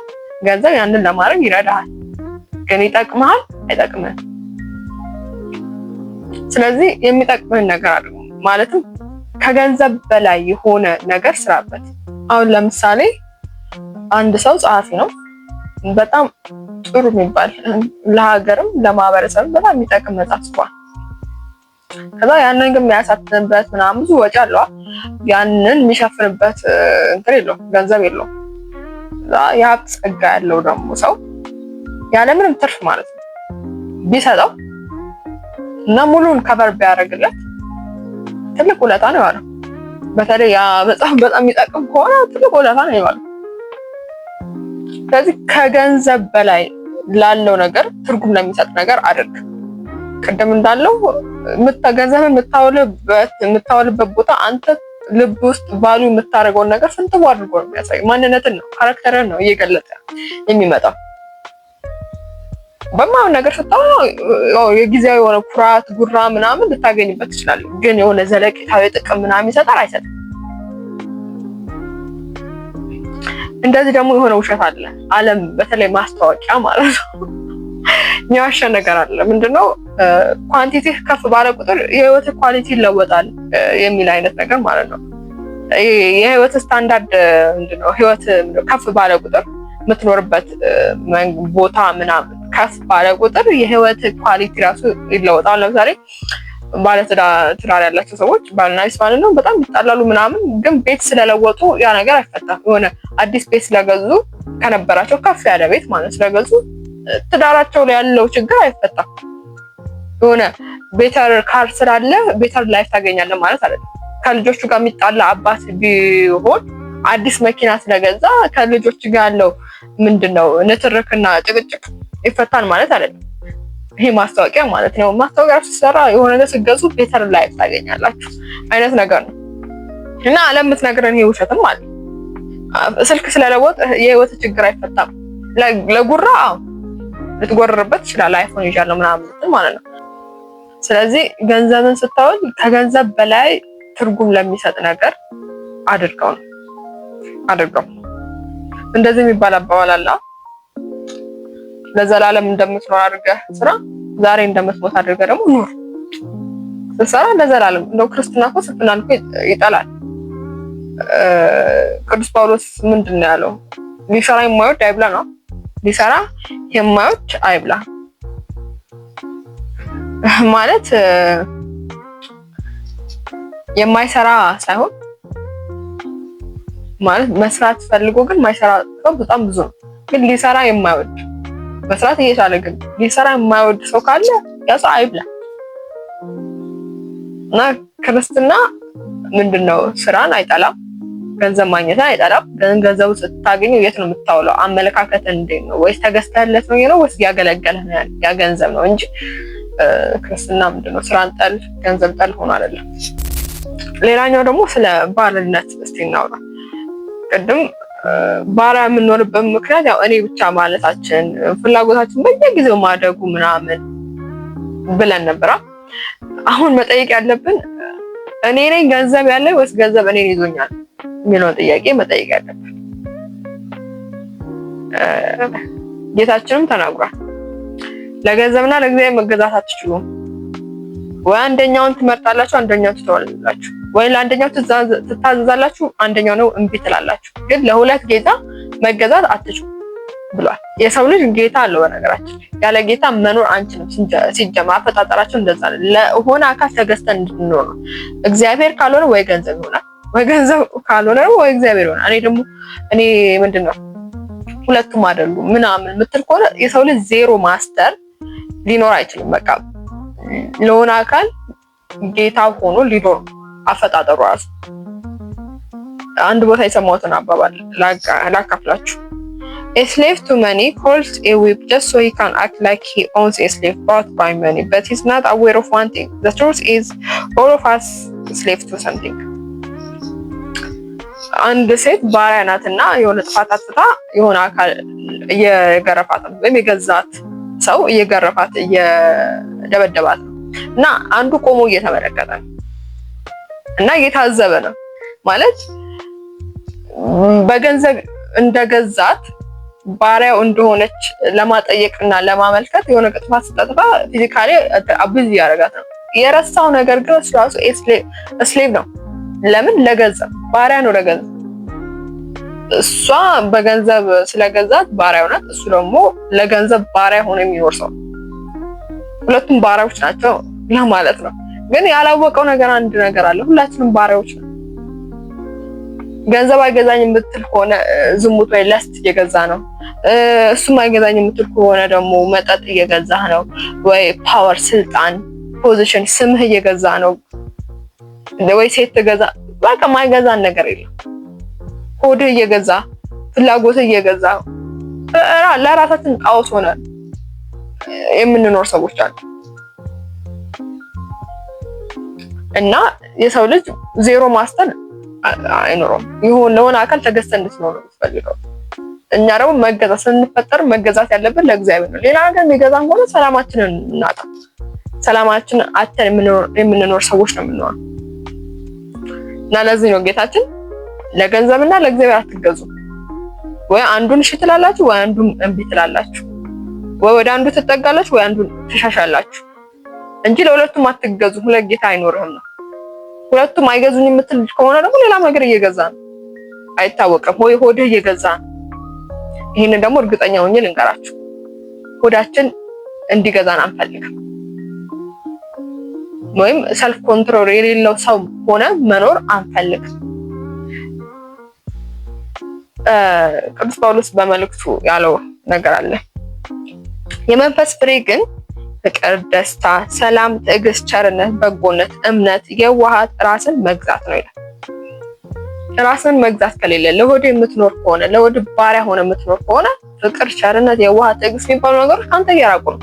ገንዘብ ያንን ለማድረግ ይረዳሃል። ግን ይጠቅምሃል አይጠቅምህም? ስለዚህ የሚጠቅምህን ነገር አድርጉ። ማለትም ከገንዘብ በላይ የሆነ ነገር ስራበት። አሁን ለምሳሌ አንድ ሰው ጸሐፊ ነው፣ በጣም ጥሩ የሚባል ለሀገርም ለማህበረሰብም በጣም የሚጠቅም መጽሐፍ ጽፏል። ከዛ ያንን ግን የሚያሳትምበት ምናምን ብዙ ወጪ አለው። ያንን የሚሸፍንበት እንትን የለውም፣ ገንዘብ የለውም። የሀብት ጸጋ ያለው ደግሞ ሰው ያለምንም ትርፍ ማለት ነው ቢሰጠው እና ሙሉን ከቨር ቢያደርግለት ትልቅ ውለታ ነው ያለው። በተለይ ያ መጽሐፍ በጣም የሚጠቅም ከሆነ ትልቅ ውለታ ነው ያለው። ስለዚህ ከገንዘብ በላይ ላለው ነገር ትርጉም ለሚሰጥ ነገር አድርግ። ቅድም እንዳለው ገንዘብን የምታውልበት ቦታ አንተ ልብ ውስጥ ባሉ የምታደርገውን ነገር ፍንትው አድርጎ ነው የሚያሳይ። ማንነትን ነው፣ ካራክተርን ነው እየገለጸ የሚመጣው። በማን ነገር ስታወራ የጊዜያዊ የሆነ ኩራት ጉራ ምናምን ልታገኝበት ትችላለህ፣ ግን የሆነ ዘለቄታዊ ጥቅም ምናምን ይሰጣል አይሰጥም? እንደዚህ ደግሞ የሆነ ውሸት አለ። ዓለም በተለይ ማስታወቂያ ማለት ነው የሚዋሸ ነገር አለ። ምንድነው ኳንቲቲ ከፍ ባለ ቁጥር የህይወት ኳሊቲ ይለወጣል የሚል አይነት ነገር ማለት ነው። የህይወት ስታንዳርድ ምንድነው ህይወት ከፍ ባለ ቁጥር የምትኖርበት ቦታ ምናምን ከፍ ባለ ቁጥር የህይወት ኳሊቲ ራሱ ይለወጣል። ለምሳሌ ባለትዳር ያላቸው ሰዎች ባልና ሚስት ማለት ነው በጣም ይጣላሉ ምናምን፣ ግን ቤት ስለለወጡ ያ ነገር አይፈታም። የሆነ አዲስ ቤት ስለገዙ ከነበራቸው ከፍ ያለ ቤት ማለት ስለገዙ ትዳራቸው ላይ ያለው ችግር አይፈታም። የሆነ ቤተር ካር ስላለ ቤተር ላይፍ ታገኛለህ ማለት አይደለም። ከልጆቹ ጋር የሚጣላ አባት ቢሆን አዲስ መኪና ስለገዛ ከልጆቹ ጋር ያለው ምንድነው ንትርክና ጭቅጭቅ ይፈታል ማለት አይደለም። ይሄ ማስታወቂያ ማለት ነው። ማስታወቂያ ሲሰራ የሆነ ነገር ሲገዙ ቤተር ላይፍ ታገኛላችሁ አይነት ነገር ነው። እና ዓለም የምትነግረን ይሄ ውሸትም ማለት ስልክ ስለለወጥ የህይወት ችግር አይፈታም። ለጉራ ልትጎርርበት ይችላል አይፎን ይዣለሁ ምናምን ማለት ነው። ስለዚህ ገንዘብን ስታወል ከገንዘብ በላይ ትርጉም ለሚሰጥ ነገር አድርገው። እንደዚህ የሚባል አባባል አለ። ለዘላለም እንደምትኖር አድርገህ ስራ፣ ዛሬ እንደምትሞት አድርገህ ደግሞ ኑር። ስትሰራ ለዘላለም እንደው ክርስትና እኮ ስንፍናን እኮ ይጠላል። ቅዱስ ጳውሎስ ምንድን ነው ያለው? ሊሰራ የማይወድ አይብላ ነው። ሊሰራ የማይወድ አይብላ ማለት የማይሰራ ሳይሆን ማለት መስራት ፈልጎ ግን ማይሰራ ሰው በጣም ብዙ ነው። ግን ሊሰራ የማይወድ መስራት እየቻለ ግን ሊሰራ የማይወድ ሰው ካለ ያ ሰው አይብላ። እና ክርስትና ምንድነው? ስራን አይጠላም፣ ገንዘብ ማግኘትን አይጠላም። ገንዘቡ ስታገኘው የት ነው የምታውለው? አመለካከት እንዴት ነው? ወይስ ተገዝተህለት ነው ወይስ ያገለገለህ ነው? ያ ገንዘብ ነው እንጂ ክርስትና ምንድነው? ስራን ጠል ገንዘብ ጠል ሆኖ አይደለም። ሌላኛው ደግሞ ስለ ባርነት እስቲ እናውራ። ቅድም ባሪያ የምንሆንበት ምክንያት ያው እኔ ብቻ ማለታችን ፍላጎታችን በየጊዜው ማደጉ ምናምን ብለን ነበር። አሁን መጠየቅ ያለብን እኔ ነኝ ገንዘብ ያለኝ ወይስ ገንዘብ እኔን ይዞኛል የሚለውን ጥያቄ መጠየቅ ያለብን። ጌታችንም ተናግሯል። ለገንዘብና ለእግዚአብሔር መገዛት አትችሉም። ወይ አንደኛውን ትመርጣላችሁ፣ አንደኛውን ትተዋላችሁ። ወይ ለአንደኛው ትታዘዛላችሁ፣ አንደኛው ነው እምቢ ትላላችሁ። ግን ለሁለት ጌታ መገዛት አትችሉም ብሏል። የሰው ልጅ ጌታ አለው። በነገራችን ያለ ጌታ መኖር አንችልም። ሲጀመር አፈጣጠራችን እንደዛ ነው። ለሆነ አካል ተገዝተን እንድንኖር ነው። እግዚአብሔር ካልሆነ ወይ ገንዘብ ይሆናል፣ ወይ ገንዘብ ካልሆነ ወይ እግዚአብሔር ይሆናል። እኔ ምንድነው ሁለቱም አይደሉም ምናምን የምትል ከሆነ የሰው ልጅ ዜሮ ማስተር ሊኖር አይችልም። በቃ ለሆነ አካል ጌታ ሆኖ ሊኖር አፈጣጠሩ ራሱ። አንድ ቦታ የሰማሁትን አባባል ላካፍላችሁ። A slave to money holds a whip just so he can act like he owns a slave bought by money, but he's not aware of one thing. The truth is, all of us slave to something. አንድ ሴት ባሪያ ናትና የሆነ ጥፋት አጥፍታ የሆነ አካል እየገረፋት ነው፣ ወይም የገዛት ሰው እየገረፋት እየደበደባት ነው እና አንዱ ቆሞ እየተመለከተ ነው እና እየታዘበ ነው። ማለት በገንዘብ እንደገዛት ባሪያው እንደሆነች ለማጠየቅና ለማመልከት የሆነ ጥፋት ስታጠፋ ፊዚካሊ አብዝ ያደርጋት ነው። የረሳው ነገር ግን እሱ ራሱ ስሌቭ ነው። ለምን? ለገንዘብ ባሪያ ነው ለገንዘብ። እሷ በገንዘብ ስለገዛት ባሪያው ናት፣ እሱ ደግሞ ለገንዘብ ባሪያ ሆኖ የሚኖር ሰው። ሁለቱም ባሪያዎች ናቸው ለማለት ነው። ግን ያላወቀው ነገር አንድ ነገር አለ። ሁላችንም ባሪያዎች ነን። ገንዘብ አይገዛኝም የምትል ከሆነ ዝሙት ወይ ለስት እየገዛ ነው። እሱም አይገዛኝም የምትል ከሆነ ደግሞ መጠጥ እየገዛህ ነው፣ ወይ ፓወር፣ ስልጣን፣ ፖዚሽን፣ ስምህ እየገዛ ነው፣ ወይ ሴት ትገዛ። በቃ ማይገዛን ነገር የለም። ሆድህ እየገዛ ፍላጎትህ እየገዛ ለራሳችን ጣዖት ሆነን የምንኖር ሰዎች አሉ። እና የሰው ልጅ ዜሮ ማስተር አይኖርም። ለሆነ አካል ተገዝተን እንድትኖር ነው የምትፈልገው። እኛ ደግሞ መገዛት ስንፈጠር መገዛት ያለብን ለእግዚአብሔር ነው። ሌላ ነገር የሚገዛን ከሆነ ሰላማችንን እናጣ። ሰላማችንን አተን የምንኖር ሰዎች ነው የምንኖረው። እና ለዚህ ነው ጌታችን ለገንዘብና ለእግዚአብሔር አትገዙ። ወይ አንዱን እሺ ትላላችሁ፣ ወይ አንዱን እምቢ ትላላችሁ። ወይ ወደ አንዱ ትጠጋላችሁ ወይ አንዱን ትሻሻላችሁ እንጂ ለሁለቱም አትገዙ። ሁለት ጌታ አይኖርህም ነው። ሁለቱም አይገዙኝ የምትል ከሆነ ደግሞ ሌላ ነገር እየገዛ ነው፣ አይታወቅም። ወይ ሆድህ እየገዛ ነው። ይሄንን ደግሞ እርግጠኛ ሆኜ ልንገራችሁ፣ ሆዳችን እንዲገዛን አንፈልግም። ወይም ሰልፍ ኮንትሮል የሌለው ሰው ሆነ መኖር አንፈልግም። ቅዱስ ጳውሎስ በመልእክቱ ያለው ነገር አለ። የመንፈስ ፍሬ ግን ፍቅር፣ ደስታ፣ ሰላም፣ ትዕግስት፣ ቸርነት፣ በጎነት፣ እምነት፣ የዋሃት፣ ራስን መግዛት ነው ይላል። ራስን መግዛት ከሌለ ለሆድ የምትኖር ከሆነ ለሆድ ባሪያ ሆነ የምትኖር ከሆነ ፍቅር፣ ቸርነት፣ የዋሃት፣ ትዕግስት የሚባሉ ነገሮች ካንተ እየራቁ ነው።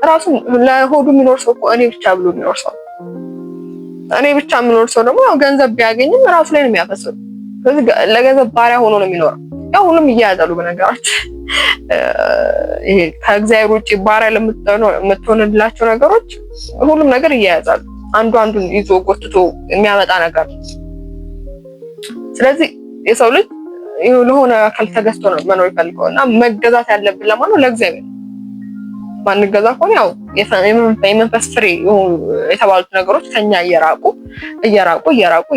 ራሱ ለሆዱ የሚኖር ሰው እኔ ብቻ ብሎ የሚኖር ሰው እኔ ብቻ የሚኖር ሰው ደግሞ ያው ገንዘብ ቢያገኝም ራሱ ላይ ነው የሚያፈሰው። ስለዚህ ለገንዘብ ባሪያ ሆኖ ነው የሚኖረው። ያው ሁሉም እያያዛሉ በነገራችን ይሄ ከእግዚአብሔር ውጪ ባሪያ ለምትሆንላቸው ነገሮች ሁሉም ነገር እያያዛሉ። አንዱ አንዱን ይዞ ጎትቶ የሚያመጣ ነገር። ስለዚህ የሰው ልጅ ለሆነ አካል ተገዝቶ ነው መኖር ይፈልገው እና መገዛት ያለብን ለማን ነው? ለእግዚአብሔር። ማንገዛ ከሆነ ያው የመንፈስ ፍሬ የተባሉት ነገሮች ከኛ እየራቁ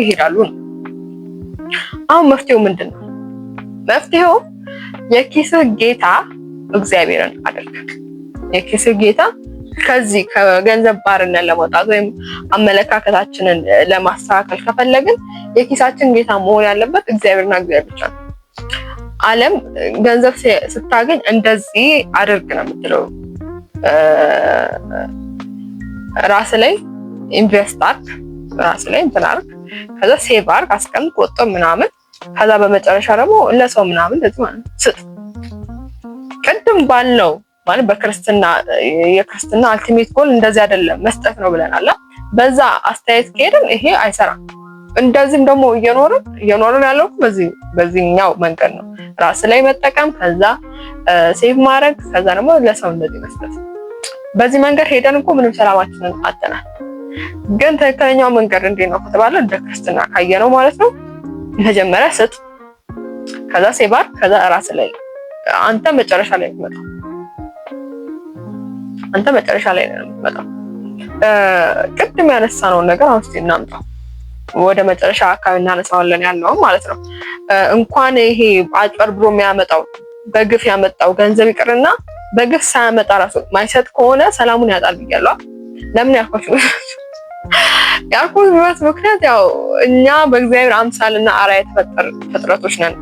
ይሄዳሉ ነው። አሁን መፍትሄው ምንድን ነው? መፍትሄው የኪስህ ጌታ እግዚአብሔርን አድርግ። የኪስህ ጌታ ከዚህ ከገንዘብ ባርነት ለመውጣት ወይም አመለካከታችንን ለማስተካከል ከፈለግን የኪሳችን ጌታ መሆን ያለበት እግዚአብሔርና እግዚአብሔር ብቻ ነው። ዓለም ገንዘብ ስታገኝ እንደዚህ አድርግ ነው የምትለው። ራስ ላይ ኢንቨስት አድርግ፣ ራስ ላይ እንትን አድርግ፣ ከዛ ሴቭ አድርግ፣ አስቀምጥ፣ ቆጥብ ምናምን፣ ከዛ በመጨረሻ ደግሞ ለሰው ምናምን እንደዚህ ማለት ስጥ። ቅድም ባለው ማለት በክርስትና የክርስትና አልቲሜት ጎል እንደዚህ አይደለም መስጠት ነው ብለናል። በዛ አስተያየት ከሄድን ይሄ አይሰራም። እንደዚህም ደግሞ እየኖርን ያለው በዚህኛው መንገድ ነው። ራስ ላይ መጠቀም፣ ከዛ ሴቭ ማድረግ፣ ከዛ ደግሞ ለሰው እንደዚህ መስጠት። በዚህ መንገድ ሄደን እኮ ምንም ሰላማችንን አጥተናል። ግን ትክክለኛው መንገድ እንዴት ነው ከተባለ እንደ ክርስትና ካየነው ማለት ነው መጀመሪያ ስጥ፣ ከዛ ሴቭ አድርግ፣ ከዛ ራስ ላይ አንተ መጨረሻ ላይ የምትመጣው ነው የምትመጣው። ቅድም ያነሳነውን ነገር አሁን እስኪ እናምጣው ወደ መጨረሻ አካባቢ እናነሳዋለን ያለው ማለት ነው። እንኳን ይሄ አጭበርብሮ የሚያመጣው በግፍ ያመጣው ገንዘብ ይቅርና በግፍ ሳያመጣ ራሱ ማይሰጥ ከሆነ ሰላሙን ያጣል ብያለሁ። ለምን ያልኩት ምክንያት ያው እኛ በእግዚአብሔር አምሳልና አርአያ የተፈጠር ፍጥረቶች ነን።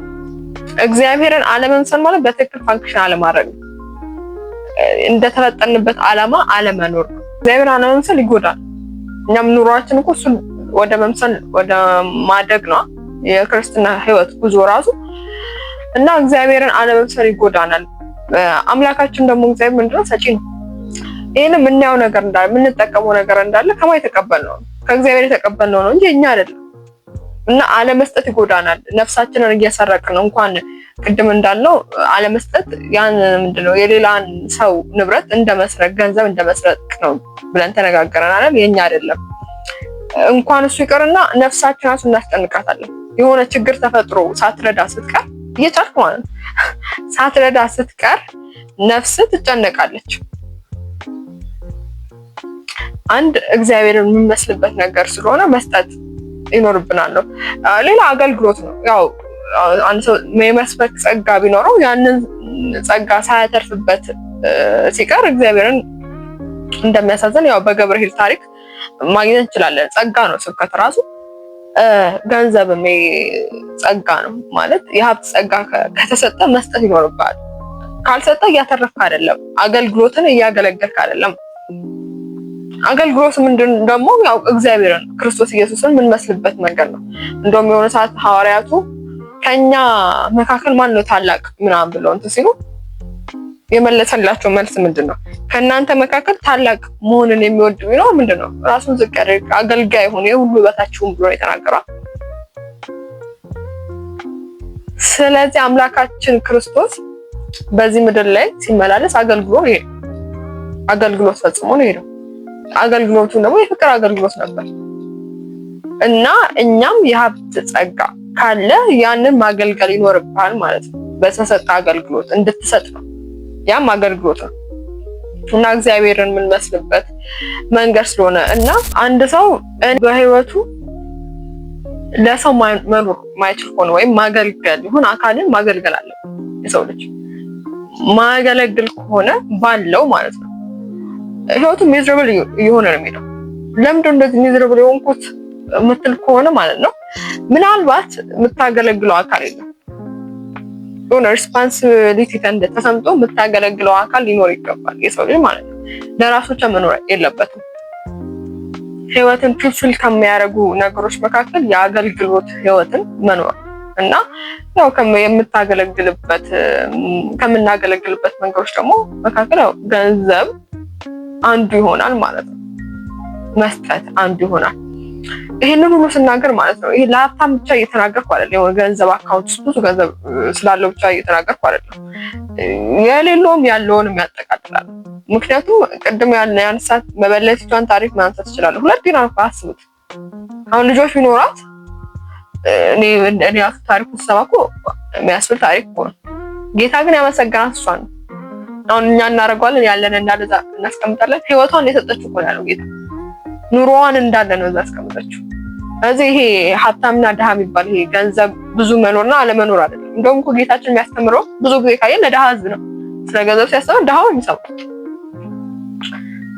እግዚአብሔርን አለመምሰል ማለት በትክክል ፋንክሽን አለማድረግ ነው። እንደተፈጠርንበት ዓላማ አለመኖር ነው። እግዚአብሔር አለመምሰል ይጎዳል። እኛም ኑሯችን እኮ እሱን ወደ መምሰል ወደ ማደግ ነው የክርስትና ህይወት ጉዞ ራሱ እና እግዚአብሔርን አለመምሰል ይጎዳናል። አምላካችን ደግሞ እግዚአብሔር ምንድነው? ሰጪ ነው። ይሄን የምናየው ነገር እንዳለ የምንጠቀመው ነገር እንዳለ ከማን የተቀበልነው ነው? ከእግዚአብሔር የተቀበልነው ነው እንጂ እኛ አይደለም። እና አለመስጠት ይጎዳናል። ነፍሳችንን እየሰረቅን ነው። እንኳን ቅድም እንዳልነው አለመስጠት ያን ምንድነው የሌላን ሰው ንብረት እንደመስረቅ ገንዘብ እንደመስረቅ ነው ብለን ተነጋገረን አይደል? የኛ አይደለም። እንኳን እሱ ይቀርና ነፍሳችን ራሱ እናስጨንቃታለን። የሆነ ችግር ተፈጥሮ ሳትረዳ ስትቀር እየቻልክ ማለት ነው። ሳትረዳ ስትቀር ነፍስ ትጨነቃለች። አንድ እግዚአብሔርን የምንመስልበት ነገር ስለሆነ መስጠት ይኖርብናል። ሌላ አገልግሎት ነው። ያው አንድ ሰው የመስበክ ጸጋ ቢኖረው ያንን ጸጋ ሳያተርፍበት ሲቀር እግዚአብሔርን እንደሚያሳዝን ያው በገብርኄር ታሪክ ማግኘት እንችላለን። ጸጋ ነው ስብከት ራሱ። ገንዘብም ጸጋ ነው ማለት የሀብት ጸጋ ከተሰጠ መስጠት ይኖርብሃል። ካልሰጠ እያተረፍክ አይደለም፣ አገልግሎትን እያገለገልክ አይደለም። አገልግሎት ምንድን ደግሞ ያው እግዚአብሔርን ክርስቶስ ኢየሱስን የምንመስልበት መንገድ ነው። እንደውም የሆነ ሰዓት ሐዋርያቱ ከኛ መካከል ማን ነው ታላቅ ምናምን ብለው እንትን ሲሉ የመለሰላቸው መልስ ምንድን ነው? ከእናንተ መካከል ታላቅ መሆንን የሚወድ ቢኖር ምንድን ነው? ራሱን ዝቅ ያደርግ አገልጋይ ሆነ የሁሉ በታችሁም ብሎ የተናገረው። ስለዚህ አምላካችን ክርስቶስ በዚህ ምድር ላይ ሲመላለስ አገልግሎት ፈጽሞ ነው የሄደው። አገልግሎቱ ደግሞ የፍቅር አገልግሎት ነበር እና እኛም የሀብት ጸጋ ካለ ያንን ማገልገል ይኖርብሃል ማለት ነው። በተሰጠ አገልግሎት እንድትሰጥ ነው። ያም አገልግሎት ነው። እና እግዚአብሔርን የምንመስልበት መንገድ ስለሆነ እና አንድ ሰው በህይወቱ ለሰው መኖር ማይችል ከሆነ ወይም ማገልገል ይሁን አካልን ማገልገል አለ የሰው ልጅ ማገልገል ከሆነ ባለው ማለት ነው ህይወቱ ሚዝራብል ይሆነ ነው የሚለው። ለምንድነው እንደዚህ ሚዝራብል የሆንኩት ምትል ከሆነ ማለት ነው ምናልባት የምታገለግለው አካል የለም የሆነ ሪስፖንሲቢሊቲ ተሰምቶ የምታገለግለው አካል ሊኖር ይገባል የሰው ልጅ ማለት ነው። ለራሱ ብቻ መኖር የለበትም። ህይወትን ፍልፍል ከሚያደርጉ ነገሮች መካከል የአገልግሎት ህይወትን መኖር እና ያው ከምናገለግልበት መንገዶች ደግሞ መካከል ያው ገንዘብ አንዱ ይሆናል ማለት ነው። መስጠት አንዱ ይሆናል። ይሄንን ሁሉ ስናገር ማለት ነው ይሄ ለሀብታም ብቻ እየተናገርኩ አይደለም። የሆነ ገንዘብ አካውንት ውስጥ ብዙ ገንዘብ ስላለው ብቻ እየተናገርኩ አይደለም። የሌለውም ያለውንም ያጠቃልላል። ምክንያቱም ቅድም ያነሳት መበለቲቷን ታሪክ ማንሳት ይችላል። 2 ዲናር አስቡት። አሁን ልጆች ቢኖራት እኔ ታሪኩ ሰማኮ የሚያስብል ታሪክ ነው። ጌታ ግን ያመሰገናት እሷን ነው። አሁን እኛ እናደርገዋለን ያለን እንዳለዛ እናስቀምጣለን። ህይወቷን የሰጠችው እኮ ያለው ጌታ ኑሮዋን እንዳለ ነው እዛ አስቀምጠችው። ስለዚህ ይሄ ሀብታምና ድሃ የሚባል ይሄ ገንዘብ ብዙ መኖርና አለመኖር አይደለም። እንደውም እኮ ጌታችን የሚያስተምረው ብዙ ጊዜ ካየን ለድሃ ህዝብ ነው። ስለ ገንዘብ ሲያስተምር ድሃው የሚሰማው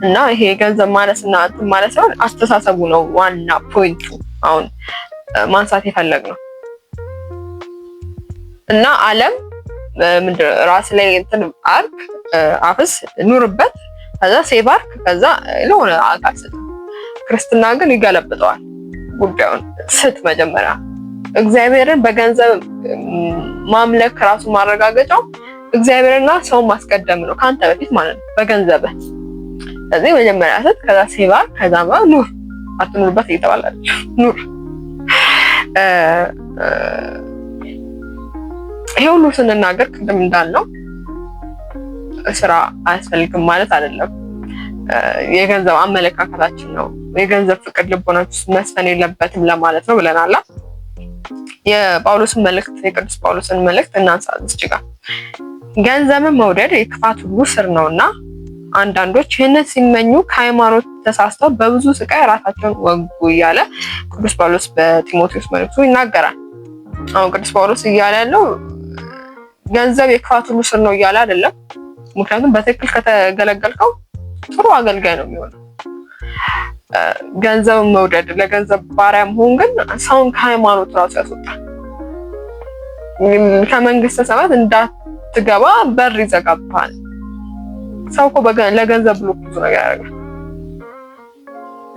እና ይሄ ገንዘብ ማለስና እንትን ማለት ነው አስተሳሰቡ ነው ዋና ፖይንቱ አሁን ማንሳት የፈለግነው። እና ዓለም ምንድን ራስ ላይ እንትን አርክ አፍስ ኑርበት ከዛ ሴቭ አርክ ከዛ ለሆነ አካል ስጥ። ክርስትና ግን ይገለብጠዋል ጉዳዩን። ስጥ መጀመሪያ እግዚአብሔርን በገንዘብ ማምለክ ራሱ ማረጋገጫው እግዚአብሔርና ሰው ማስቀደም ነው ካንተ በፊት ማለት ነው በገንዘብ። ስለዚህ መጀመሪያ ስጥ ከዛ ሴቭ አርክ ከዛ ኑር። አትኑርበት እየተባላችሁ ኑር። ይሄ ሁሉ ስንናገር ቅድም እንዳልነው ስራ አያስፈልግም ማለት አይደለም። የገንዘብ አመለካከታችን ነው የገንዘብ ፍቅር ልቦናችን መስፈን የለበትም ለማለት ነው ብለናል። የጳውሎስን መልእክት የቅዱስ ጳውሎስን መልእክት እናንሳ እዚህ ጋር ገንዘብን መውደድ የክፋት ሁሉ ስር ነውና አንዳንዶች ይህንን ሲመኙ ከሃይማኖት ተሳስተው በብዙ ስቃይ ራሳቸውን ወጉ እያለ ቅዱስ ጳውሎስ በጢሞቴዎስ መልእክቱ ይናገራል። አሁን ቅዱስ ጳውሎስ እያለ ያለው ገንዘብ የክፋት ሁሉ ስር ነው እያለ አይደለም። ምክንያቱም በትክክል ከተገለገልከው ጥሩ አገልጋይ ነው የሚሆነው። ገንዘብ መውደድ ለገንዘብ ባሪያ መሆን ግን ሰውን ከሃይማኖት ራሱ ያስወጣል። ከመንግስተ ሰማያት እንዳትገባ በር ይዘጋብሃል። ሰው እኮ ለገንዘብ ብሎ ብዙ ነገር ያደርጋል።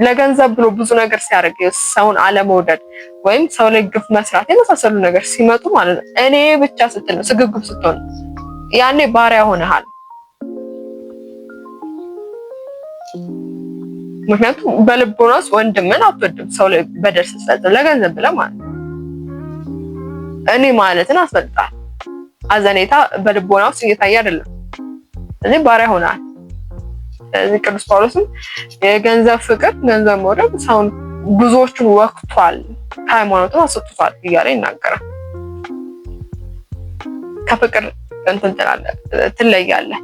ለገንዘብ ብሎ ብዙ ነገር ሲያደርግ ሰውን አለመውደድ ወይም ሰው ላይ ግፍ መስራት የመሳሰሉ ነገር ሲመጡ ማለት ነው እኔ ብቻ ስትል ነው ስግብግብ ስትሆን ያኔ ባሪያ ሆነሃል። ምክንያቱም በልቦናስ ወንድምን አትወድም ሰው ላይ በደል ስትፈጽም ለገንዘብ ብለህ ማለት ነው። እኔ ማለትን አስፈልጣል። አዘኔታ በልቦና ውስጥ እየታየ አይደለም። ስለዚህ ባሪያ ሆነሃል። ስለዚህ ቅዱስ ጳውሎስም የገንዘብ ፍቅር ገንዘብ መውደድ ሰውን ብዙዎቹን ወቅቷል ከሃይማኖቱ አስወጥቷል እያለ ይናገራል። ከፍቅር እንትን ትለያለህ።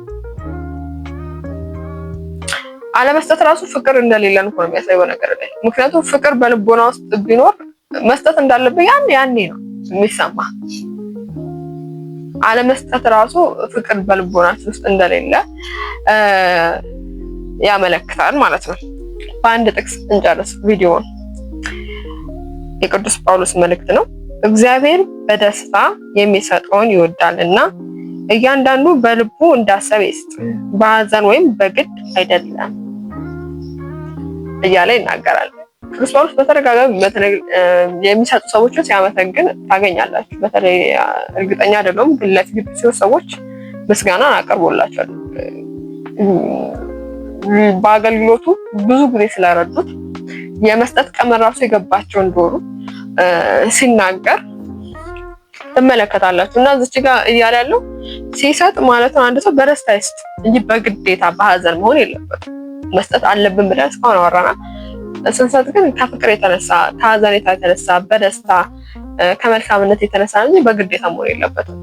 አለመስጠት ራሱ ፍቅር እንደሌለን እኮ ነው የሚያሳየው ነገር ላይ። ምክንያቱም ፍቅር በልቦና ውስጥ ቢኖር መስጠት እንዳለብህ ያኔ ነው የሚሰማ። አለመስጠት ራሱ ፍቅር በልቦናችን ውስጥ እንደሌለ ያመለክታል ማለት ነው። በአንድ ጥቅስ እንጨርስ ቪዲዮውን። የቅዱስ ጳውሎስ መልእክት ነው። እግዚአብሔር በደስታ የሚሰጠውን ይወዳልና እያንዳንዱ በልቡ እንዳሰበ ይስጥ፣ በሐዘን ወይም በግድ አይደለም እያለ ይናገራል። ቅዱስ ጳውሎስ በተደጋጋሚ የሚሰጡ ሰዎችን ሲያመሰግን ታገኛላችሁ። በተለይ እርግጠኛ አይደለም ግን ለፊልጵስዩስ ሰዎች ምስጋናን አቀርቦላቸዋል። በአገልግሎቱ ብዙ ጊዜ ስለረዱት የመስጠት ቀመር ራሱ የገባቸው እንደሆኑ ሲናገር ትመለከታላችሁ። እና እዚህ ጋር እያለ ያለው ሲሰጥ ማለት ነው አንድ ሰው በደስታ ይስጥ እንጂ በግዴታ በሐዘን መሆን የለበትም። መስጠት አለብን ብለን እስካሁን አወራና ስንሰጥ ግን ከፍቅር የተነሳ ከሐዘኔታ የተነሳ በደስታ ከመልካምነት የተነሳ እንጂ በግዴታ መሆን የለበትም።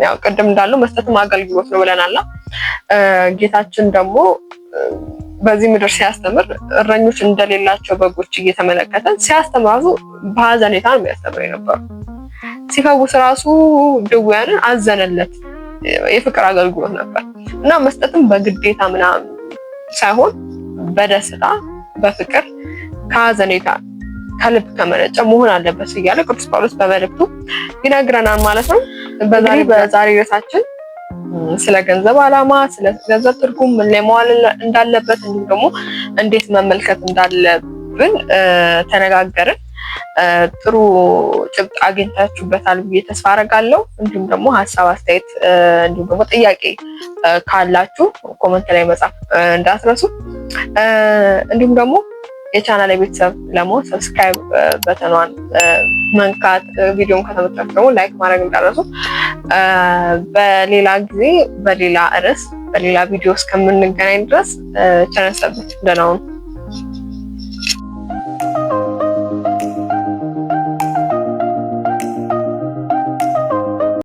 ያው ቅድም እንዳለው መስጠትም አገልግሎት ነው ብለናል። ጌታችን ደግሞ በዚህ ምድር ሲያስተምር እረኞች እንደሌላቸው በጎች እየተመለከተ ሲያስተምራሱ በሐዘኔታ ነው የሚያስተምር የነበረው። ሲፈውስ ራሱ ድውያንን አዘነለት። የፍቅር አገልግሎት ነበር እና መስጠትም በግዴታ ምናምን ሳይሆን በደስታ በፍቅር ከሐዘኔታ ከልብ ከመነጨ መሆን አለበት እያለ ቅዱስ ጳውሎስ በመልእክቱ ይነግረናል ማለት ነው። በዛሬ ርዕሳችን ስለ ገንዘብ ዓላማ፣ ስለ ገንዘብ ትርጉም ምን ላይ መዋል እንዳለበት እንዲሁም ደግሞ እንዴት መመልከት እንዳለብን ተነጋገርን። ጥሩ ጭብጥ አግኝታችሁበታል ብዬ ተስፋ አደርጋለሁ። እንዲሁም ደግሞ ሀሳብ አስተያየት፣ እንዲሁም ደግሞ ጥያቄ ካላችሁ ኮመንት ላይ መጻፍ እንዳትረሱ። እንዲሁም ደግሞ የቻናል ቤተሰብ ለመሆን ሰብስክራይብ በተኗን መንካት፣ ቪዲዮን ከተመቻችሁ ደግሞ ላይክ ማድረግ እንዳትረሱ። በሌላ ጊዜ በሌላ ርዕስ በሌላ ቪዲዮ እስከምንገናኝ ድረስ ቸር ሰንብቱ። ደህና ሁኑ።